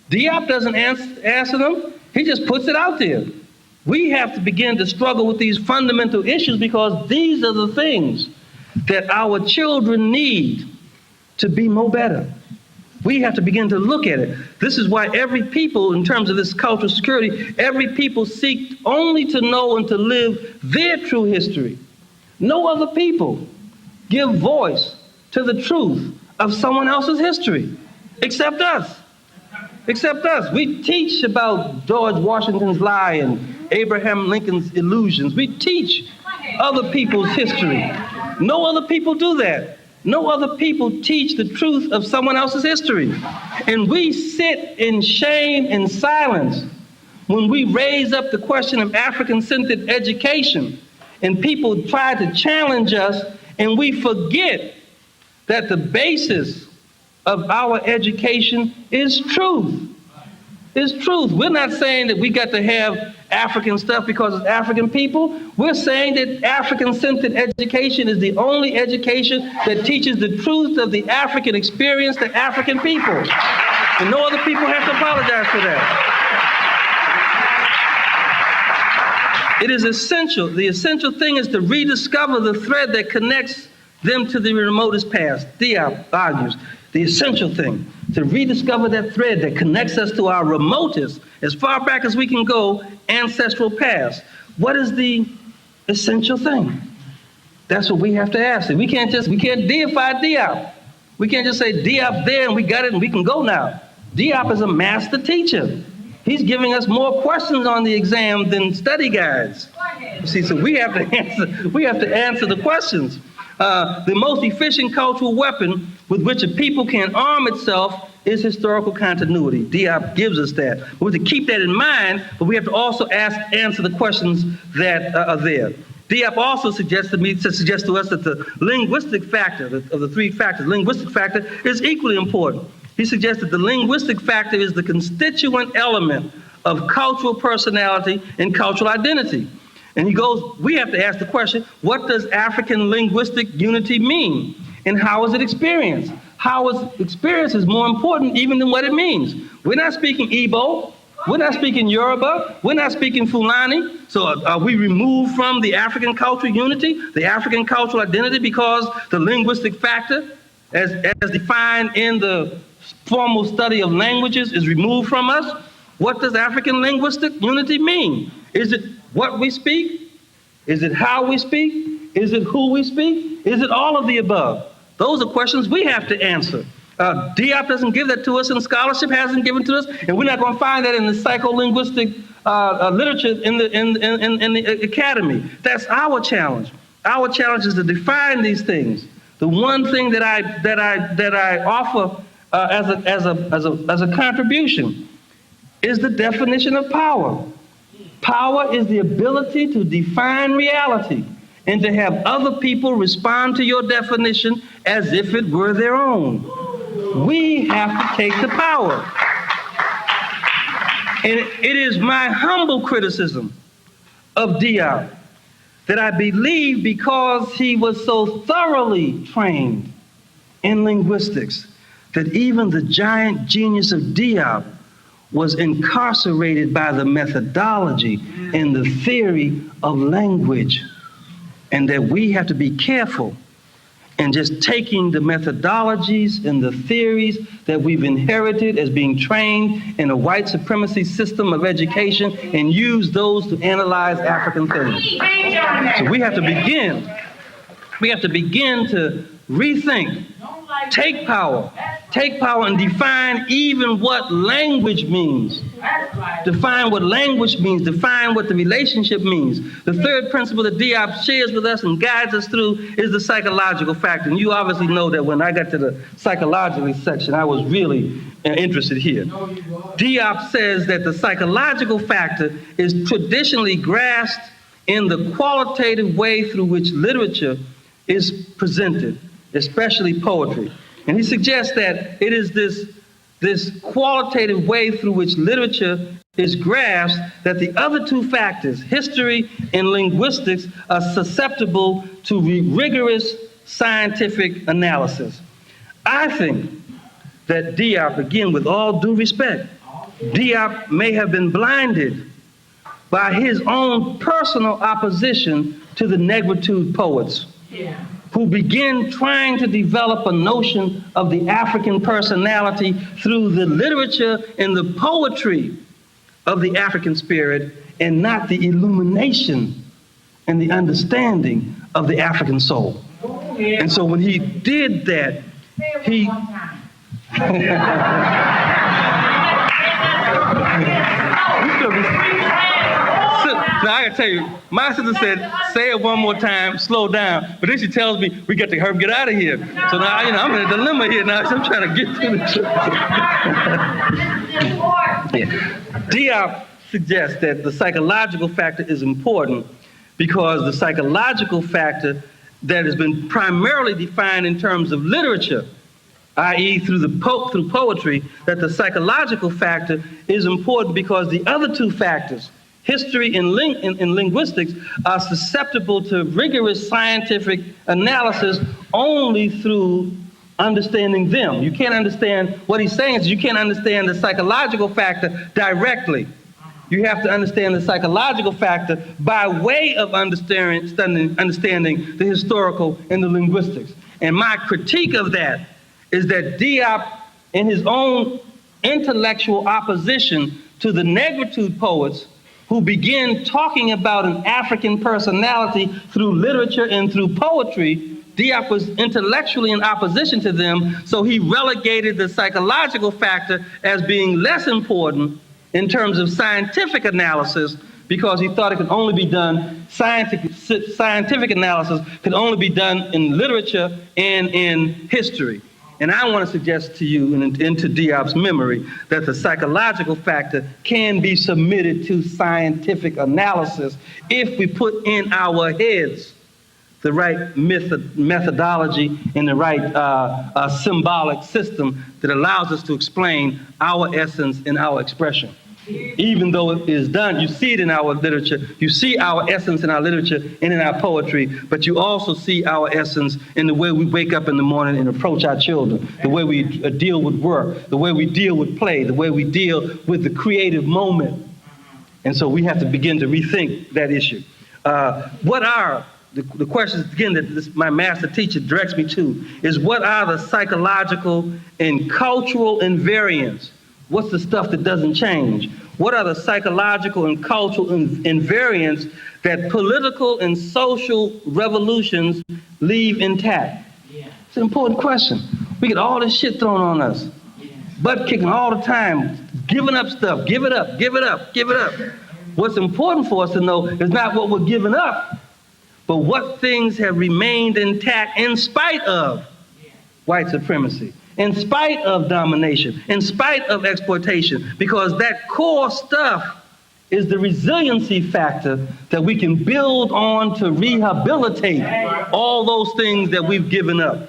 Diop doesn't answer them. He just puts it out there. We have to begin to struggle with these fundamental issues, because these are the things that our children need to be more better. We have to begin to look at it. This is why every people, in terms of this cultural security, every people seek only to know and to live their true history. No other people give voice to the truth of someone else's history, except us. Except us. We teach about George Washington's lie and Abraham Lincoln's illusions. We teach other people's history. No other people do that. No other people teach the truth of someone else's history. And we sit in shame and silence when we raise up the question of African-centered education, and people try to challenge us, and we forget that the basis of our education is truth. Is truth. We're not saying that we got to have African stuff because it's African people. We're saying that African-centered education is the only education that teaches the truth of the African experience to African people. And no other people have to apologize for that. It is essential. The essential thing is to rediscover the thread that connects them to the remotest past. Diop argues the essential thing, to rediscover that thread that connects us to our remotest, as far back as we can go, ancestral past. What is the essential thing? That's what we have to ask. We can't deify Diop. We can't just say Diop's there and we got it and we can go now. Diop is a master teacher. He's giving us more questions on the exam than study guides. See, so we have to answer the questions. The most efficient cultural weapon with which a people can arm itself is historical continuity. Diop gives us that. We have to keep that in mind, but we have to also answer the questions that are there. Diop also suggests to us that the linguistic factor, of the three factors, linguistic factor is equally important. He suggests that the linguistic factor is the constituent element of cultural personality and cultural identity. And he goes, we have to ask the question, what does African linguistic unity mean? And how is it experienced? How is experience is more important even than what it means. We're not speaking Igbo. We're not speaking Yoruba. We're not speaking Fulani. So are we removed from the African cultural unity, the African cultural identity, because the linguistic factor, as defined in the formal study of languages, is removed from us? What does African linguistic unity mean? Is it what we speak? Is it how we speak? Is it who we speak? Is it all of the above? Those are questions we have to answer. Diop doesn't give that to us, and scholarship hasn't given to us, and we're not going to find that in the psycholinguistic literature in the academy. That's our challenge. Our challenge is to define these things. The one thing that I offer as a contribution is the definition of power. Power is the ability to define reality and to have other people respond to your definition as if it were their own. We have to take the power. And it is my humble criticism of Diop that I believe, because he was so thoroughly trained in linguistics, that even the giant genius of Diop was incarcerated by the methodology and the theory of language, and that we have to be careful in just taking the methodologies and the theories that we've inherited as being trained in a white supremacy system of education and use those to analyze African things. So we have to begin to rethink, take power and define even what language means. Define what language means, define what the relationship means. The third principle that Diop shares with us and guides us through is the psychological factor. And you obviously know that when I got to the psychological section, I was really interested here. Diop says that the psychological factor is traditionally grasped in the qualitative way through which literature is presented. especially poetry. And he suggests that it is this qualitative way through which literature is grasped that the other two factors, history and linguistics, are susceptible to rigorous scientific analysis. I think that Diop, again, with all due respect, Diop may have been blinded by his own personal opposition to the negritude poets, who begin trying to develop a notion of the African personality through the literature and the poetry of the African spirit, and not the illumination and the understanding of the African soul. And so when he did that, he... Now, I gotta tell you, my sister said, say it one more time, slow down. But then she tells me, we got to hurry, get out of here. So now, I'm in a dilemma here now, so I'm trying to get through this. Diop suggests that the psychological factor is important because the psychological factor that has been primarily defined in terms of literature, i.e. through poetry, that the psychological factor is important because the other two factors, history and linguistics, are susceptible to rigorous scientific analysis only through understanding them. You can't understand what he's saying, is you can't understand the psychological factor directly. You have to understand the psychological factor by way of understanding the historical and the linguistics. And my critique of that is that Diop, in his own intellectual opposition to the negritude poets who begin talking about an African personality through literature and through poetry, Diop was intellectually in opposition to them, so he relegated the psychological factor as being less important in terms of scientific analysis because he thought it could only be done, scientific analysis could only be done in literature and in history. And I want to suggest to you, and into Diop's memory, that the psychological factor can be submitted to scientific analysis if we put in our heads the right methodology and the right symbolic system that allows us to explain our essence and our expression. Even though it is done, you see it in our literature, you see our essence in our literature and in our poetry, but you also see our essence in the way we wake up in the morning and approach our children, the way we deal with work, the way we deal with play, the way we deal with the creative moment. And so we have to begin to rethink that issue. What are the questions, again, that my master teacher directs me to, is what are the psychological and cultural invariants? What's the stuff that doesn't change? What are the psychological and cultural invariants that political and social revolutions leave intact? It's an important question. We get all this shit thrown on us. Butt kicking all the time, giving up stuff, give it up, give it up, give it up. What's important for us to know is not what we're giving up, but what things have remained intact in spite of white supremacy, in spite of domination, in spite of exploitation, because that core stuff is the resiliency factor that we can build on to rehabilitate all those things that we've given up.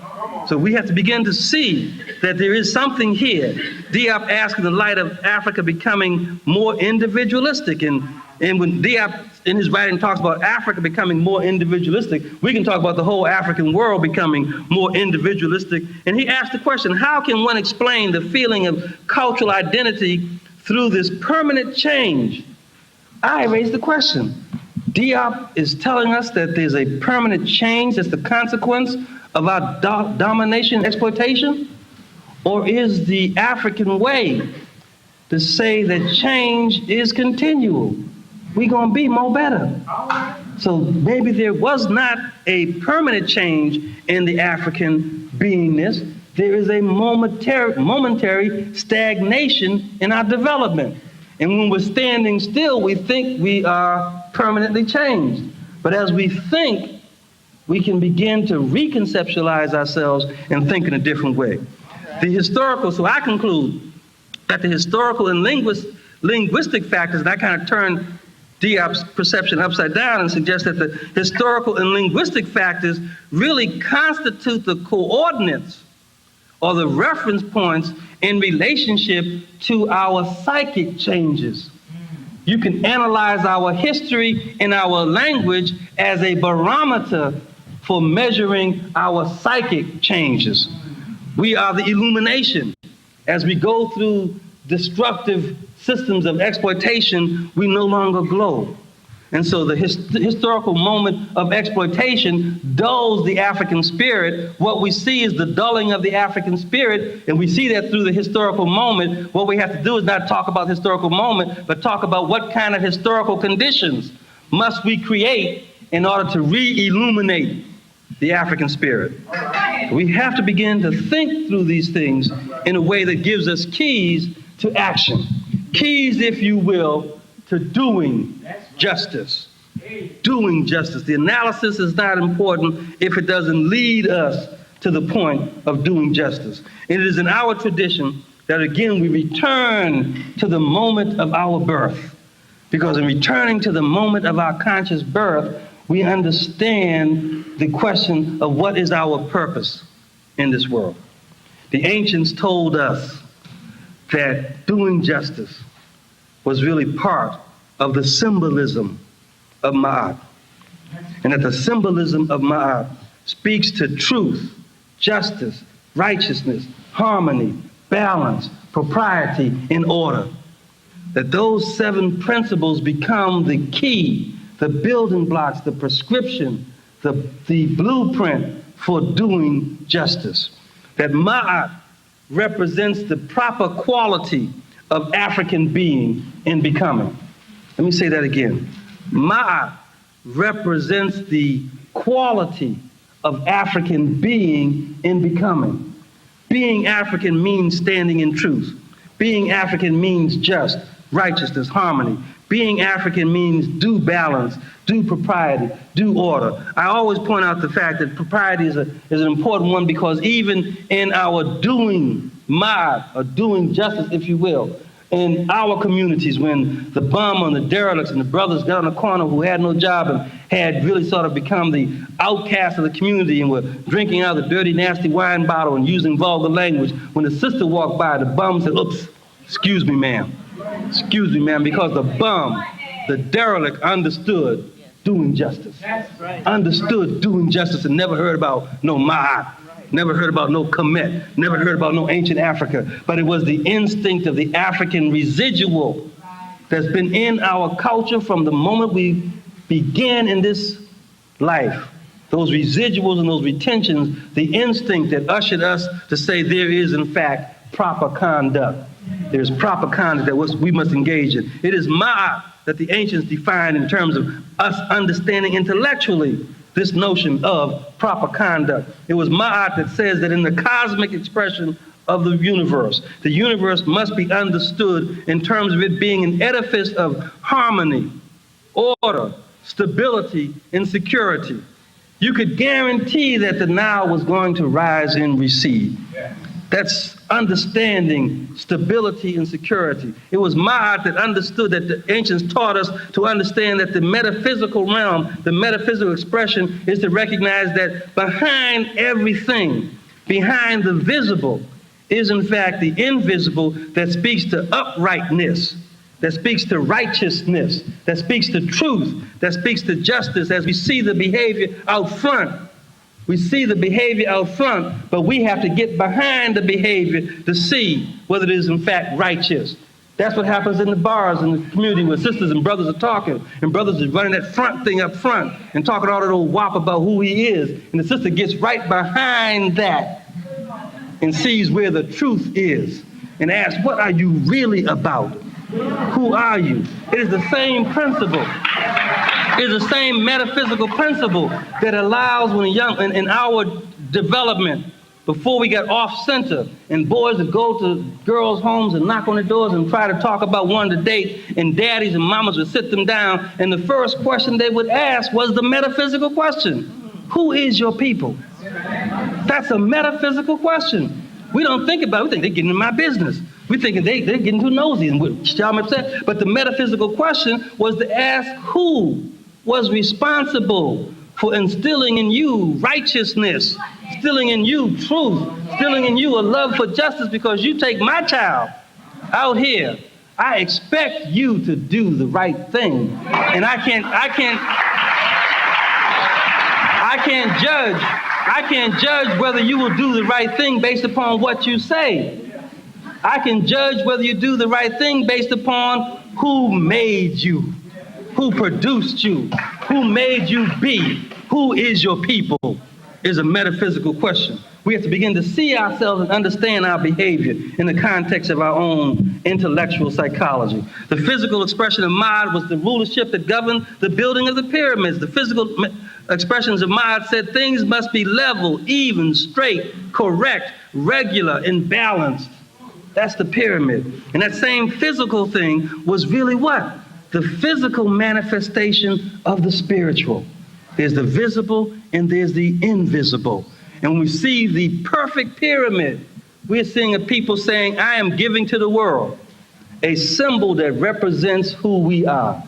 So we have to begin to see that there is something here. Diop asks in the light of Africa becoming more individualistic, and when Diop in his writing talks about Africa becoming more individualistic, we can talk about the whole African world becoming more individualistic. And he asked the question, how can one explain the feeling of cultural identity through this permanent change? I raised the question. Diop is telling us that there's a permanent change that's the consequence of our domination and exploitation? Or is the African way to say that change is continual? We're going to be more better. So maybe there was not a permanent change in the African beingness. There is a momentary stagnation in our development. And when we're standing still, we think we are permanently changed. But as we think, we can begin to reconceptualize ourselves and think in a different way. So I conclude that the historical and linguistic factors, and I kind of turn Diop's perception upside down and suggest that the historical and linguistic factors really constitute the coordinates or the reference points in relationship to our psychic changes. You can analyze our history and our language as a barometer for measuring our psychic changes. We are the illumination. As we go through destructive systems of exploitation, we no longer glow. And so the historical moment of exploitation dulls the African spirit. What we see is the dulling of the African spirit, and we see that through the historical moment. What we have to do is not talk about historical moment, but talk about what kind of historical conditions must we create in order to re-illuminate the African spirit. We have to begin to think through these things in a way that gives us keys to action. Keys, if you will, to doing justice. Doing justice. The analysis is not important if it doesn't lead us to the point of doing justice. It is in our tradition that, again, we return to the moment of our birth. Because in returning to the moment of our conscious birth, we understand the question of what is our purpose in this world. The ancients told us that doing justice was really part of the symbolism of Maat, and that the symbolism of Maat speaks to truth, justice, righteousness, harmony, balance, propriety, and order. That those 7 principles become the key, the building blocks, the prescription, the blueprint for doing justice. That Maat represents the proper quality of African being and becoming. Let me say that again. Maat represents the quality of African being and becoming. Being African means standing in truth. Being African means just, righteousness, harmony. Being African means due balance, due propriety, due order. I always point out the fact that propriety is an important one, because even in our doing Maat, or doing justice, if you will, in our communities, when the bum and the derelicts and the brothers got on the corner who had no job and had really sort of become the outcast of the community and were drinking out of the dirty, nasty wine bottle and using vulgar language, when the sister walked by, the bum said, "Oops, excuse me, ma'am. Excuse me, ma'am," because the bum, the derelict, understood doing justice. Understood doing justice and never heard about no Maat. Never heard about no Kemetic, never heard about no ancient Africa, but it was the instinct of the African residual that's been in our culture from the moment we began in this life. Those residuals and those retentions, the instinct that ushered us to say there is, in fact, proper conduct. There's proper conduct that we must engage in. It is Maat that the ancients defined in terms of us understanding intellectually this notion of proper conduct. It was Maat that says that in the cosmic expression of the universe must be understood in terms of it being an edifice of harmony, order, stability, and security. You could guarantee that the Nile was going to rise and recede. That's understanding stability and security. It was Maat that understood, that the ancients taught us to understand that the metaphysical realm, the metaphysical expression, is to recognize that behind everything, behind the visible, is in fact the invisible that speaks to uprightness, that speaks to righteousness, that speaks to truth, that speaks to justice. As we see the behavior out front, we see the behavior out front, but we have to get behind the behavior to see whether it is in fact righteous. That's what happens in the bars in the community where sisters and brothers are talking, and brothers are running that front thing up front and talking all that old wop about who he is, and the sister gets right behind that and sees where the truth is and asks, what are you really about? Who are you? It is the same principle. It is the same metaphysical principle that allows when in our development, before we got off center, and boys would go to girls' homes and knock on the doors and try to talk about wanting to date, and daddies and mamas would sit them down, and the first question they would ask was the metaphysical question. Who is your people? That's a metaphysical question. We don't think about it. We think they're getting in my business. We're thinking they're getting too nosy and y'all upset. But the metaphysical question was to ask who was responsible for instilling in you righteousness, instilling in you truth, instilling in you a love for justice, because you take my child out here. I expect you to do the right thing. And I can't judge whether you will do the right thing based upon what you say. I can judge whether you do the right thing based upon who made you, who produced you, who made you be, who is your people, is a metaphysical question. We have to begin to see ourselves and understand our behavior in the context of our own intellectual psychology. The physical expression of Maat was the rulership that governed the building of the pyramids. The physical expressions of Maat said things must be level, even, straight, correct, regular, and balanced. That's the pyramid. And that same physical thing was really what? The physical manifestation of the spiritual. There's the visible and there's the invisible. And when we see the perfect pyramid, we're seeing a people saying, I am giving to the world a symbol that represents who we are.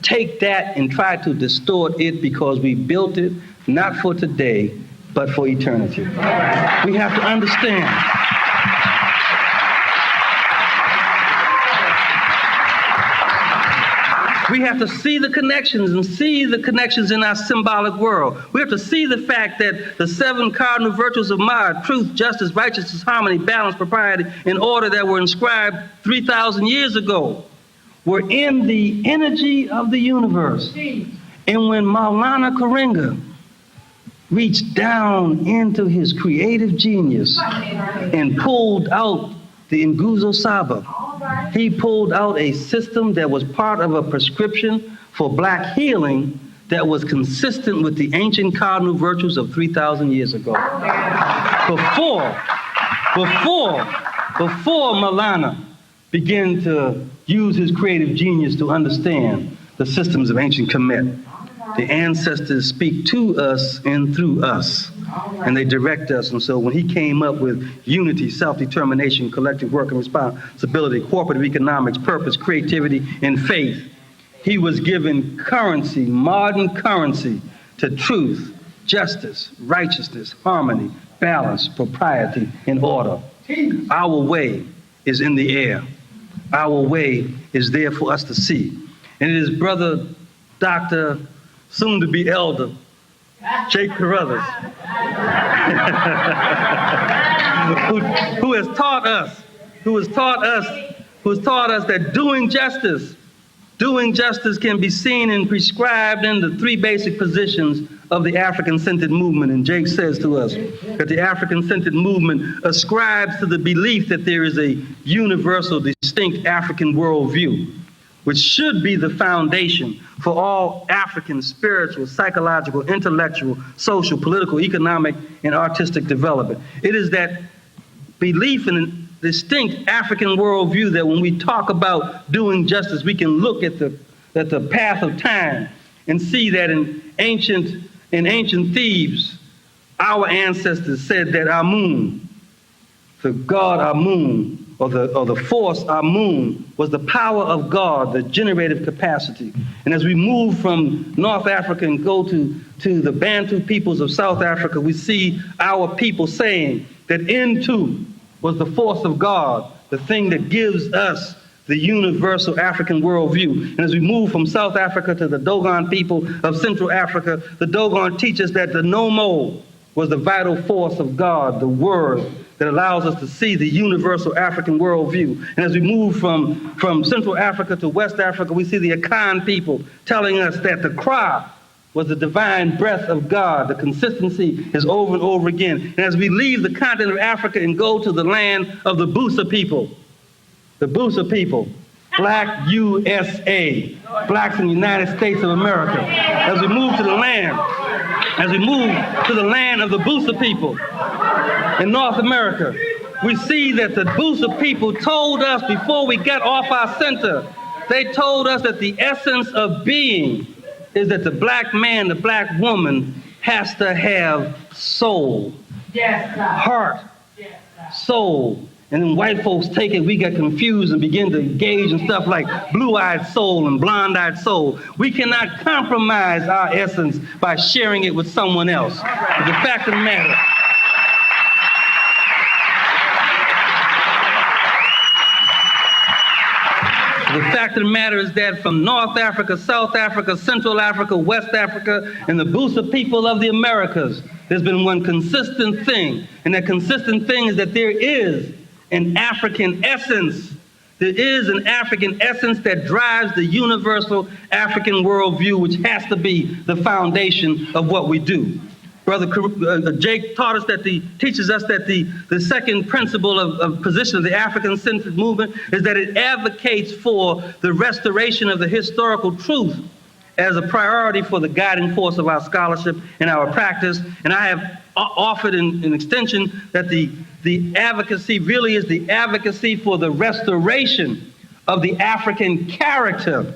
Take that and try to distort it because we built it not for today, but for eternity. We have to understand. We have to see the connections and see the connections in our symbolic world. We have to see the fact that the 7 cardinal virtues of Maat, truth, justice, righteousness, harmony, balance, propriety, and order that were inscribed 3,000 years ago were in the energy of the universe. And when Maulana Karenga reached down into his creative genius and pulled out the Nguzo Saba, he pulled out a system that was part of a prescription for black healing that was consistent with the ancient cardinal virtues of 3,000 years ago. Before Maulana began to use his creative genius to understand the systems of ancient Kemet, the ancestors speak to us and through us, and they direct us. And so when he came up with unity, self-determination, collective work and responsibility, cooperative economics, purpose, creativity, and faith, he was given currency, modern currency, to truth, justice, righteousness, harmony, balance, propriety, and order. Our way is in the air. Our way is there for us to see. And it is Brother Dr. soon-to-be elder, Jake Carruthers, who has taught us that doing justice can be seen and prescribed in the 3 basic positions of the African-centered movement. And Jake says to us that the African-centered movement ascribes to the belief that there is a universal, distinct African worldview, which should be the foundation for all African spiritual, psychological, intellectual, social, political, economic, and artistic development. It is that belief in a distinct African worldview that when we talk about doing justice, we can look at the path of time and see that in ancient Thebes, our ancestors said that Amun, the god Amun, or the force Amun, was the power of God, the generative capacity. And as we move from North Africa and go to the Bantu peoples of South Africa, we see our people saying that Intu was the force of God, the thing that gives us the universal African worldview. And as we move from South Africa to the Dogon people of Central Africa, the Dogon teach us that the Nomo was the vital force of God, the word that allows us to see the universal African worldview. And as we move from Central Africa to West Africa, we see the Akan people telling us that the Kra was the divine breath of God. The consistency is over and over again. And as we leave the continent of Africa and go to the land of the Busa people, Black USA, blacks in the United States of America. As we move to the land of the Busa people in North America, we see that the Busa people told us before we got off our center, they told us that the essence of being is that the black man, the black woman has to have soul, heart, soul, And then white folks take it, we get confused and begin to engage in stuff like blue-eyed soul and blonde-eyed soul. We cannot compromise our essence by sharing it with someone else. But the fact of the matter, is that from North Africa, South Africa, Central Africa, West Africa, and the Busa people of the Americas, there's been one consistent thing. And that consistent thing is that there is an African essence. There is an African essence that drives the universal African worldview, which has to be the foundation of what we do. Brother Jake taught us teaches us that the second principle of position of the African-centered movement is that it advocates for the restoration of the historical truth as a priority for the guiding force of our scholarship and our practice. And I have offered in extension that the advocacy really is the advocacy for the restoration of the African character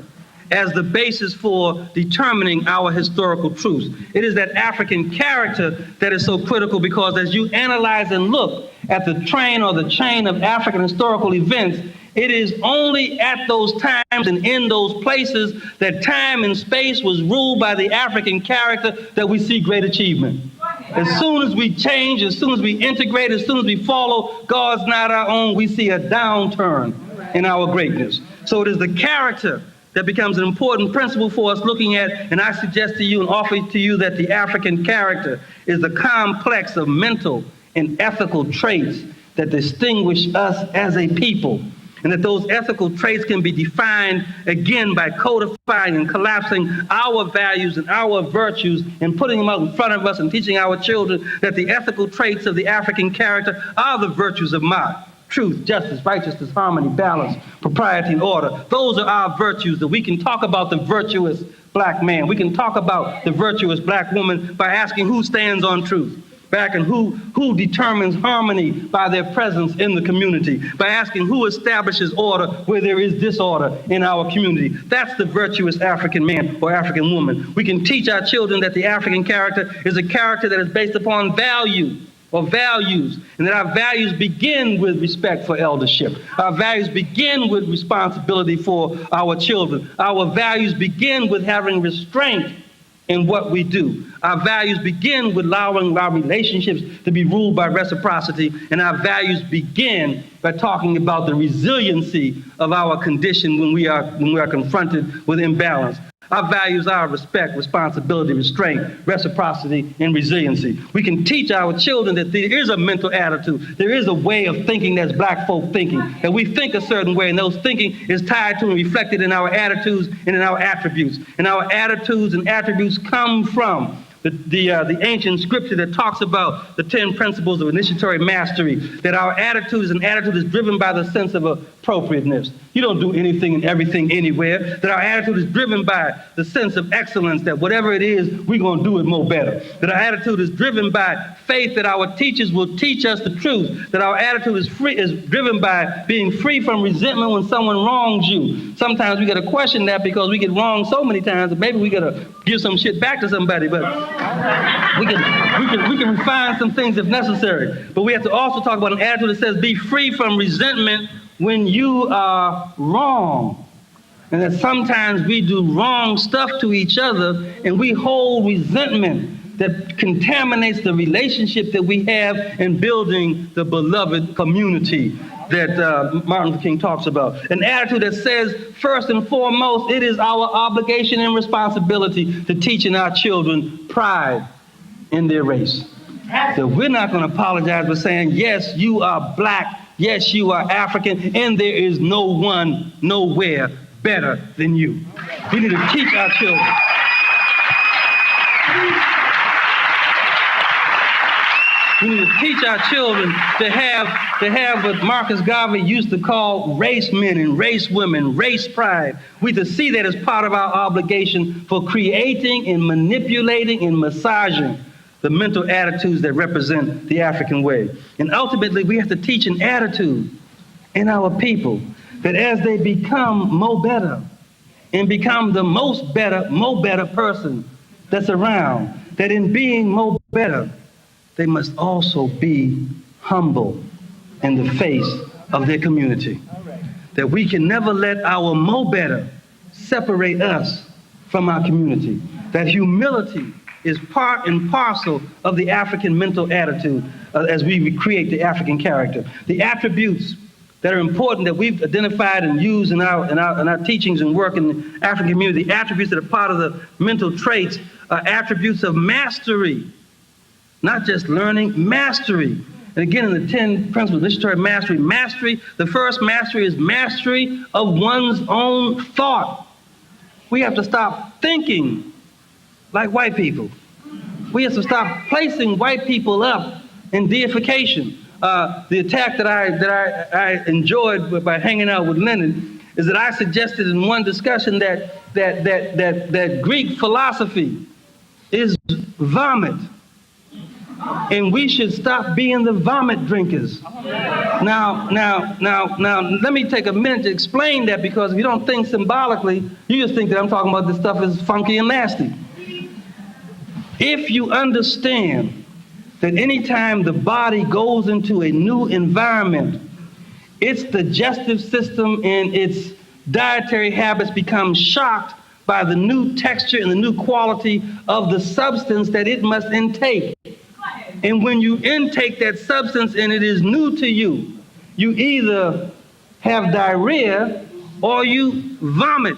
as the basis for determining our historical truths. It is that African character that is so critical, because as you analyze and look at the train or the chain of African historical events, it is only at those times and in those places that time and space was ruled by the African character that we see great achievement. As soon as we change, as soon as we integrate, as soon as we follow God's not our own, we see a downturn in our greatness. So it is the character that becomes an important principle for us looking at, and I suggest to you and offer to you that the African character is the complex of mental and ethical traits that distinguish us as a people, and that those ethical traits can be defined again by codifying and collapsing our values and our virtues and putting them out in front of us and teaching our children that the ethical traits of the African character are the virtues of Maat: truth, justice, righteousness, harmony, balance, propriety, and order. Those are our virtues, that we can talk about the virtuous black man. We can talk about the virtuous black woman by asking who stands on truth, back and who determines harmony by their presence in the community, by asking who establishes order where there is disorder in our community. That's the virtuous African man or African woman. We can teach our children that the African character is a character that is based upon value or values, and that our values begin with respect for eldership. Our values begin with responsibility for our children. Our values begin with having restraint in what we do. Our values begin with allowing our relationships to be ruled by reciprocity, and our values begin by talking about the resiliency of our condition when we are confronted with imbalance. Our values are respect, responsibility, restraint, reciprocity, and resiliency. We can teach our children that there is a mental attitude. There is a way of thinking that's black folk thinking, that we think a certain way, and those thinking is tied to and reflected in our attitudes and in our attributes. And our attitudes and attributes come from the ancient scripture that talks about the 10 principles of initiatory mastery, that our attitude is driven by the sense of appropriateness. You don't do anything and everything anywhere. That our attitude is driven by the sense of excellence, that whatever it is, we're going to do it more better. That our attitude is driven by faith, that our teachers will teach us the truth. That our attitude is driven by being free from resentment when someone wrongs you. Sometimes we got to question that because we get wronged so many times that maybe we got to give some shit back to somebody, but we can refine some things if necessary. But we have to also talk about an attitude that says be free from resentment when you are wrong. And that sometimes we do wrong stuff to each other and we hold resentment that contaminates the relationship that we have in building the beloved community that Martin Luther King talks about. An attitude that says, first and foremost, it is our obligation and responsibility to teach in our children pride in their race. That we're not going to apologize for saying, yes, you are black, yes, you are African, and there is no one, nowhere better than you. We need to teach our children. We need to teach our children to have what Marcus Garvey used to call race men and race women, race pride. We to see that as part of our obligation for creating and manipulating and massaging the mental attitudes that represent the African way. And ultimately, we have to teach an attitude in our people that as they become more better and become the most better, more better person that's around, that in being more better, they must also be humble in the face of their community. That we can never let our mo better separate us from our community. That humility is part and parcel of the African mental attitude as we create the African character. The attributes that are important that we've identified and used in our teachings and work in the African community, the attributes that are part of the mental traits are attributes of mastery, not just learning, mastery. And again, in the 10 principles, literary mastery, the first mastery is mastery of one's own thought. We have to stop thinking like white people. We have to stop placing white people up in deification. The attack that I enjoyed by hanging out with Lenin is that I suggested in one discussion that Greek philosophy is vomit, and we should stop being the vomit drinkers. Now, let me take a minute to explain that, because if you don't think symbolically, you just think that I'm talking about this stuff is funky and nasty. If you understand that anytime the body goes into a new environment, its digestive system and its dietary habits become shocked by the new texture and the new quality of the substance that it must intake. And when you intake that substance and it is new to you, you either have diarrhea or you vomit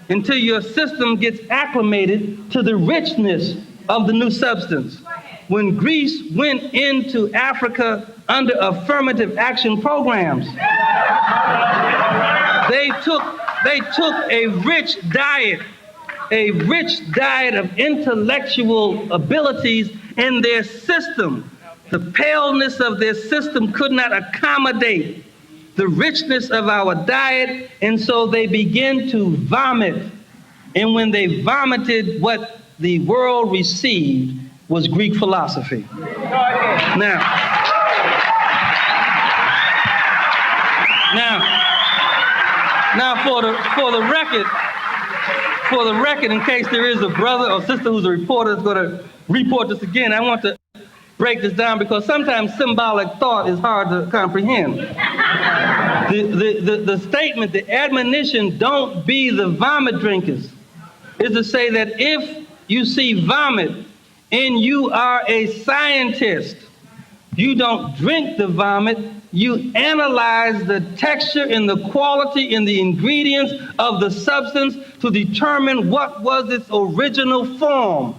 until your system gets acclimated to the richness of the new substance. When Greece went into Africa under affirmative action programs, they took a rich diet of intellectual abilities in their system. The paleness of their system could not accommodate the richness of our diet, and so they began to vomit. And when they vomited, what the world received was Greek philosophy. Now, for the record, in case there is a brother or sister who's a reporter that's going to report this again, I want to break this down because sometimes symbolic thought is hard to comprehend. The statement, the admonition, don't be the vomit drinkers, is to say that if you see vomit and you are a scientist, you don't drink the vomit, you analyze the texture and the quality and the ingredients of the substance to determine what was its original form.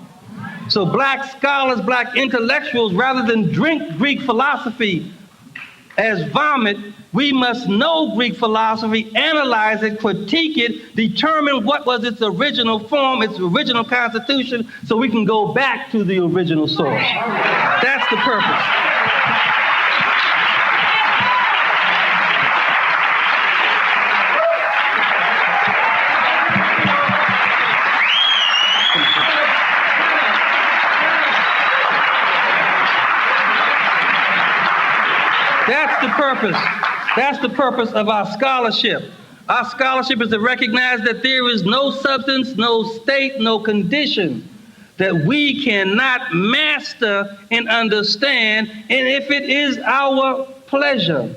So black scholars, black intellectuals, rather than drink Greek philosophy as vomit, we must know Greek philosophy, analyze it, critique it, determine what was its original form, its original constitution, so we can go back to the original source. That's the purpose. That's the purpose of our scholarship. Our scholarship is to recognize that there is no substance, no state, no condition that we cannot master and understand, and if it is our pleasure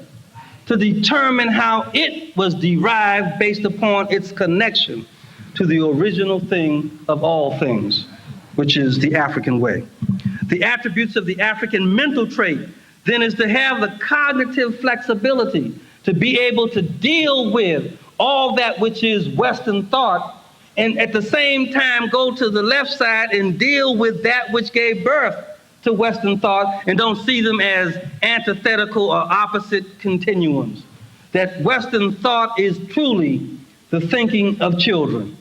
to determine how it was derived based upon its connection to the original thing of all things, which is the African way. The attributes of the African mental trait then is to have the cognitive flexibility to be able to deal with all that which is Western thought, and at the same time go to the left side and deal with that which gave birth to Western thought, and don't see them as antithetical or opposite continuums. That Western thought is truly the thinking of children,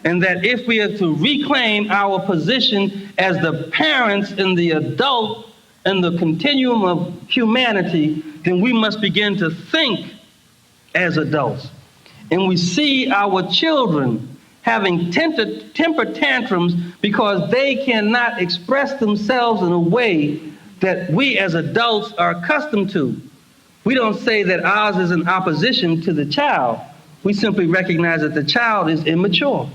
and that if we are to reclaim our position as the parents and the adult in the continuum of humanity, then we must begin to think as adults. And we see our children having temper tantrums because they cannot express themselves in a way that we as adults are accustomed to. We don't say that ours is in opposition to the child. We simply recognize that the child is immature.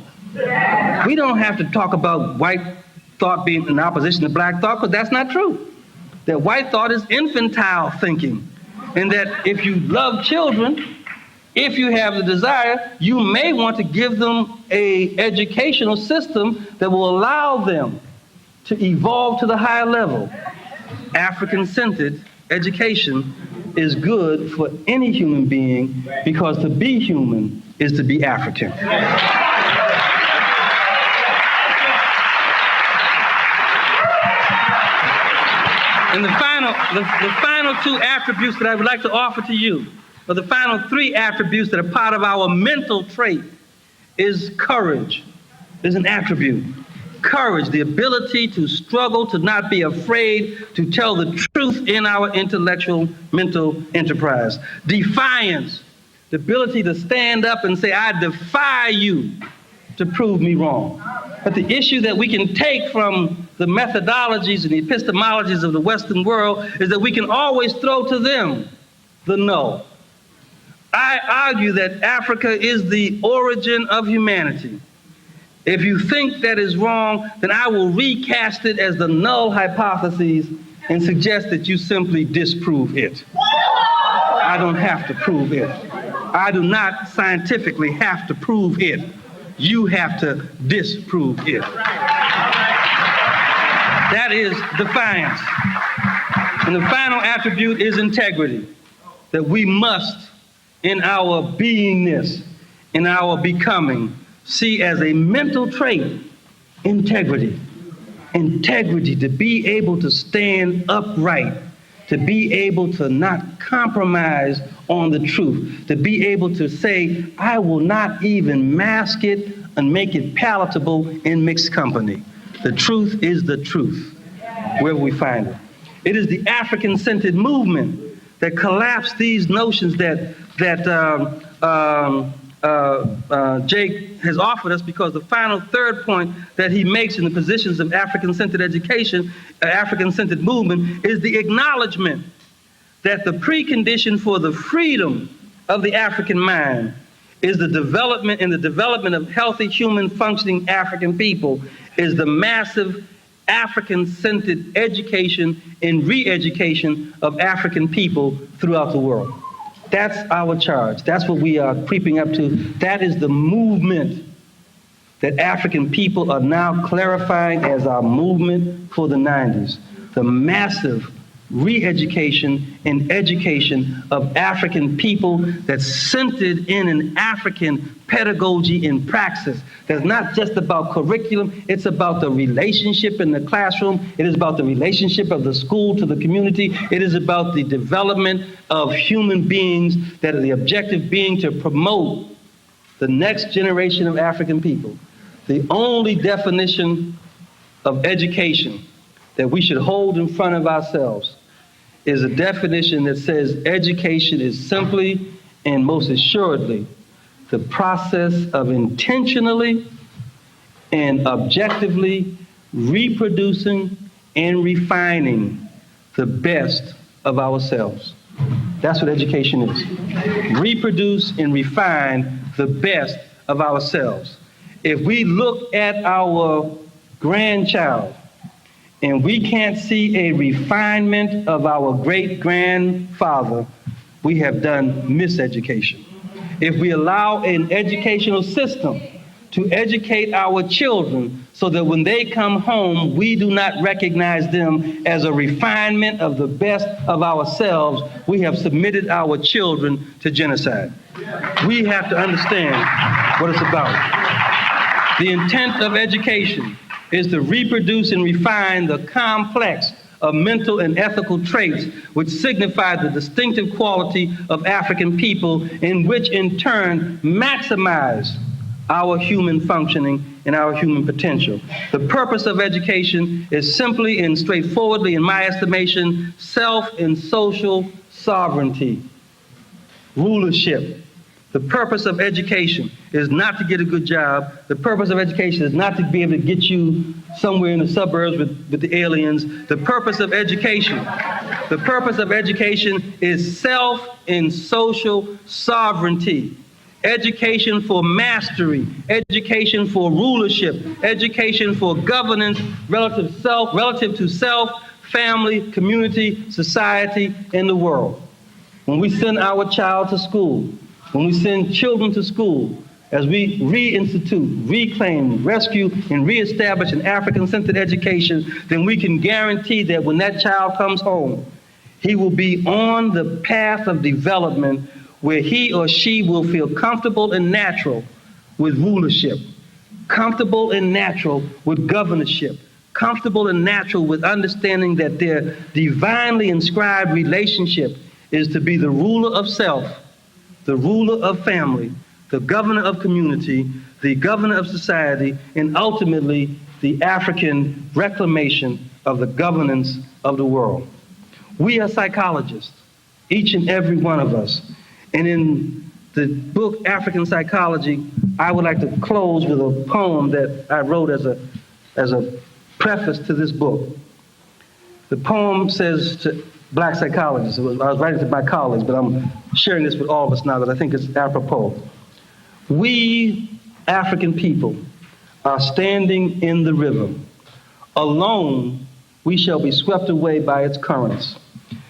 We don't have to talk about white thought being in opposition to black thought, because that's not true. That white thought is infantile thinking. And that if you love children, if you have the desire, you may want to give them an educational system that will allow them to evolve to the higher level. African-centered education is good for any human being, because to be human is to be African. And the final two attributes that I would like to offer to you, or the final three attributes that are part of our mental trait, is courage, is an attribute. Courage, the ability to struggle, to not be afraid, to tell the truth in our intellectual, mental enterprise. Defiance, the ability to stand up and say, I defy you to prove me wrong. But the issue that we can take from the methodologies and the epistemologies of the Western world is that we can always throw to them the no. I argue that Africa is the origin of humanity. If you think that is wrong, then I will recast it as the null hypothesis and suggest that you simply disprove it. I don't have to prove it. I do not scientifically have to prove it. You have to disprove it. That is defiance. And the final attribute is integrity, that we must, in our beingness, in our becoming, see as a mental trait integrity. Integrity, to be able to stand upright, to be able to not compromise on the truth, to be able to say, I will not even mask it and make it palatable in mixed company. The truth is the truth, wherever we find it. It is the African-centered movement that collapsed these notions that Jake has offered us, because the final third point that he makes in the positions of African-centered education, African-centered movement, is the acknowledgement that the precondition for the freedom of the African mind is the development of healthy human functioning African people, is the massive African-centered education and re-education of African people throughout the world. That's our charge. That's what we are creeping up to. That is the movement that African people are now clarifying as our movement for the 90s. The massive re-education and education of African people that's centered in an African pedagogy and praxis. That's not just about curriculum, it's about the relationship in the classroom, it is about the relationship of the school to the community, it is about the development of human beings, that are the objective being to promote the next generation of African people. The only definition of education that we should hold in front of ourselves is a definition that says education is simply and most assuredly the process of intentionally and objectively reproducing and refining the best of ourselves. That's what education is. Reproduce and refine the best of ourselves. If we look at our grandchild and we can't see a refinement of our great-grandfather, we have done miseducation. If we allow an educational system to educate our children so that when they come home, we do not recognize them as a refinement of the best of ourselves, we have submitted our children to genocide. We have to understand what it's about. The intent of education is to reproduce and refine the complex of mental and ethical traits which signify the distinctive quality of African people, and which in turn maximize our human functioning and our human potential. The purpose of education is simply and straightforwardly, in my estimation, self and social sovereignty, rulership. The purpose of education is not to get a good job. The purpose of education is not to be able to get you somewhere in the suburbs with the aliens. The purpose of education is self and social sovereignty. Education for mastery, education for rulership, education for governance relative to self, family, community, society, and the world. when we send our child to school, when we send children to school, as we reinstitute, reclaim, rescue, and reestablish an African-centered education, then we can guarantee that when that child comes home, he will be on the path of development where he or she will feel comfortable and natural with rulership, comfortable and natural with governorship, comfortable and natural with understanding that their divinely inscribed relationship is to be the ruler of self, the ruler of family, the governor of community, the governor of society, and ultimately the African reclamation of the governance of the world. We are psychologists, each and every one of us. And in the book African Psychology, I would like to close with a poem that I wrote as a preface to this book. The poem says to black psychologists, I was writing to my colleagues, but I'm sharing this with all of us now that I think it's apropos. We African people are standing in the river. Alone, we shall be swept away by its currents.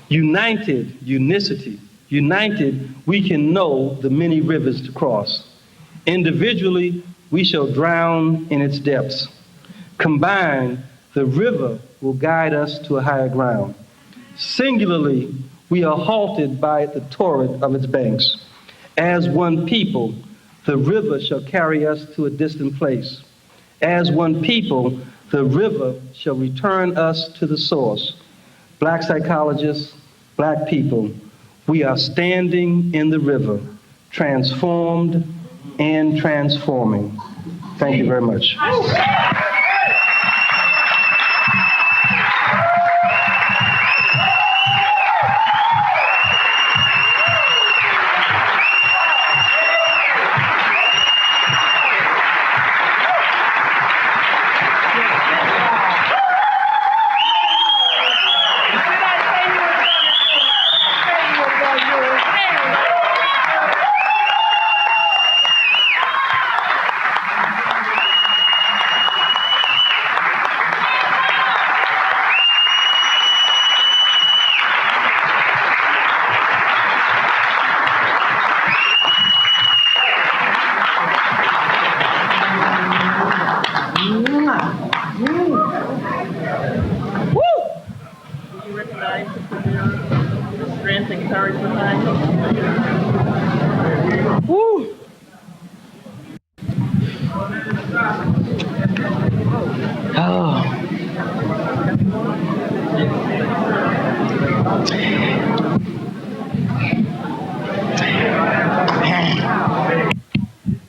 United, unicity, united, we can know the many rivers to cross. Individually, we shall drown in its depths. Combined, the river will guide us to a higher ground. Singularly, we are halted by the torrent of its banks. As one people, the river shall carry us to a distant place. As one people, the river shall return us to the source. Black psychologists, black people, we are standing in the river, transformed and transforming. Thank you very much.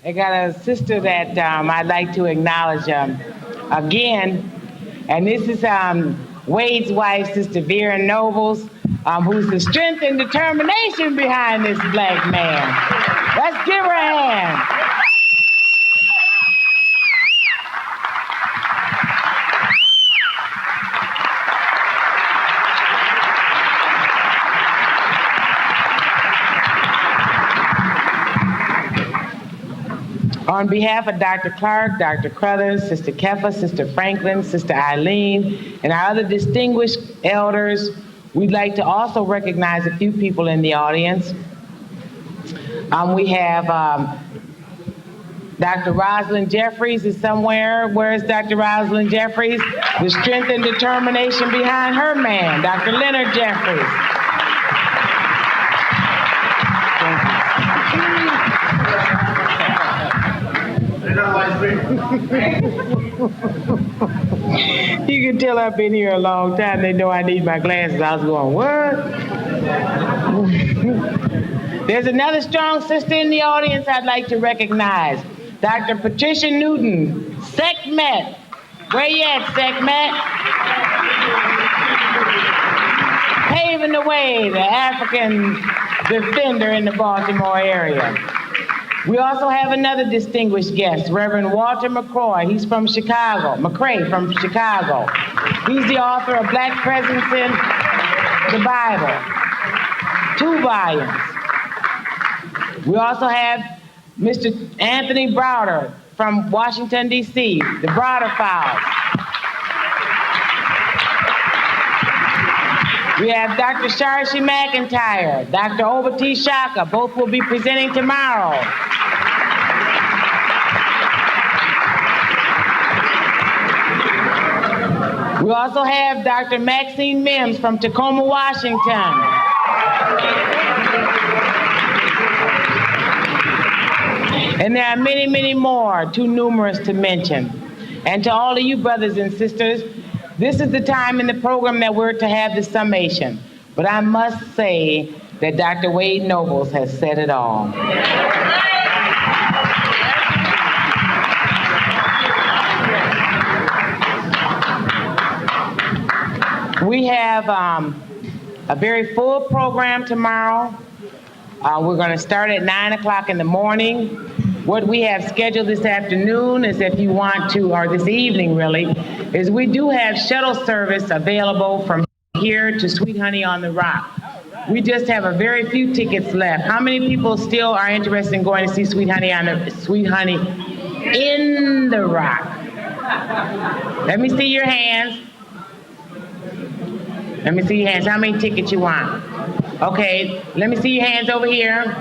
I got a sister that I'd like to acknowledge again, and this is Wade's wife, Sister Vera Nobles, who's the strength and determination behind this black man. Let's give her a hand. On behalf of Dr. Clark, Dr. Crothers, Sister Kefa, Sister Franklin, Sister Eileen, and our other distinguished elders, we'd like to also recognize a few people in the audience. We have Dr. Rosalind Jeffries is somewhere. Where is Dr. Rosalind Jeffries? The strength and determination behind her man, Dr. Leonard Jeffries. You can tell I've been here a long time. They know I need my glasses. I was going, what? There's another strong sister in the audience I'd like to recognize. Dr. Patricia Newton, SecMet. Where you at, SecMet? Paving the way, the African defender in the Baltimore area. We also have another distinguished guest, Reverend Walter McCray. He's from Chicago. McCray from Chicago. He's the author of Black Presence in the Bible, 2 volumes. We also have Mr. Anthony Browder from Washington, D.C., the Browder Files. We have Dr. Sharshi McIntyre, Dr. Obati Shaka. Both will be presenting tomorrow. We also have Dr. Maxine Mims from Tacoma, Washington. And there are many, many more, too numerous to mention. And to all of you brothers and sisters, this is the time in the program that we're to have the summation. But I must say that Dr. Wade Nobles has said it all. We have a very full program tomorrow. We're going to start at 9 o'clock in the morning. What we have scheduled this afternoon is, if you want to, or this evening really, is we do have shuttle service available from here to Sweet Honey on the Rock. We just have a very few tickets left. How many people still are interested in going to see Sweet Honey in the Rock? Let me see your hands. Let me see your hands. How many tickets you want? Okay, let me see your hands over here.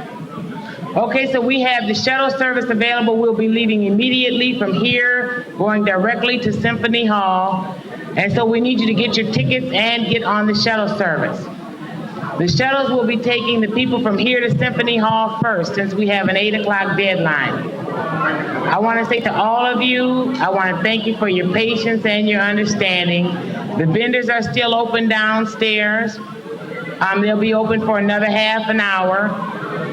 Okay, so we have the shuttle service available. We'll be leaving immediately from here, going directly to Symphony Hall. And so we need you to get your tickets and get on the shuttle service. The shuttles will be taking the people from here to Symphony Hall first, since we have an 8 o'clock deadline. I want to say to all of you, I want to thank you for your patience and your understanding. The vendors are still open downstairs. They'll be open for another half an hour,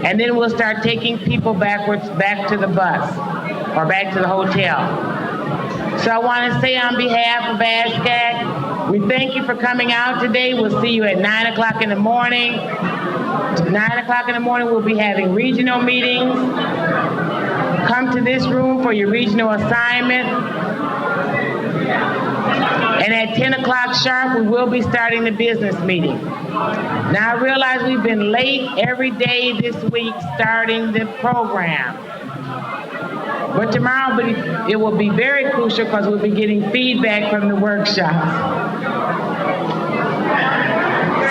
and then we'll start taking people back to the bus or back to the hotel. So I want to say on behalf of ASCAC, we thank you for coming out today. We'll see you at 9 o'clock in the morning. 9 o'clock in the morning, we'll be having regional meetings. Come to this room for your regional assignment. And at 10 o'clock sharp, we will be starting the business meeting. Now, I realize we've been late every day this week starting the program. But tomorrow, it will be very crucial because we'll be getting feedback from the workshops.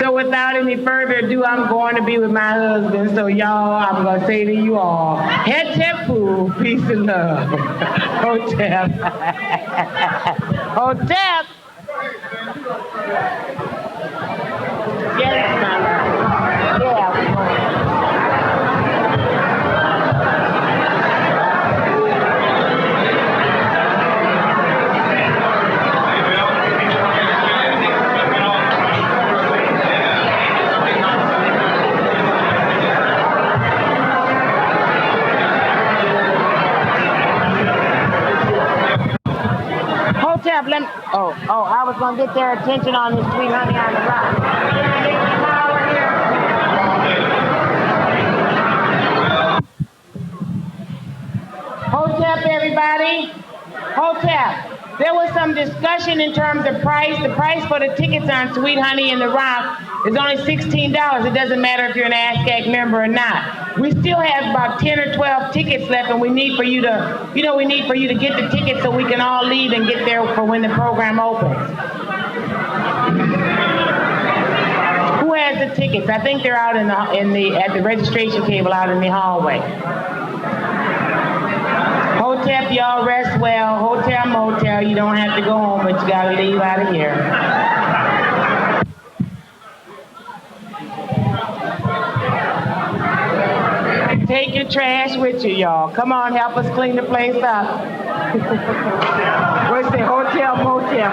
So without any further ado, I'm going to be with my husband. So y'all, I'm going to say to you all, Hetepu, peace and love. Hotep. Hotep. Yes, my love. Yeah. I was going to get their attention on this Sweet Honey on the Rock. Hotep, everybody. Hotep. There was some discussion in terms of price. The price for the tickets on Sweet Honey in the Rock is only $16. It doesn't matter if you're an ASCAC member or not. We still have about 10 or 12 tickets left, and we need for you to, get the tickets so we can all leave and get there for when the program opens. Who has the tickets? I think they're out at the registration table out in the hallway. Hotep, y'all rest well. Hotel, motel, you don't have to go home, but you gotta leave out of here. Take your trash with you, y'all. Come on, help us clean the place up. What's the hotel, motel?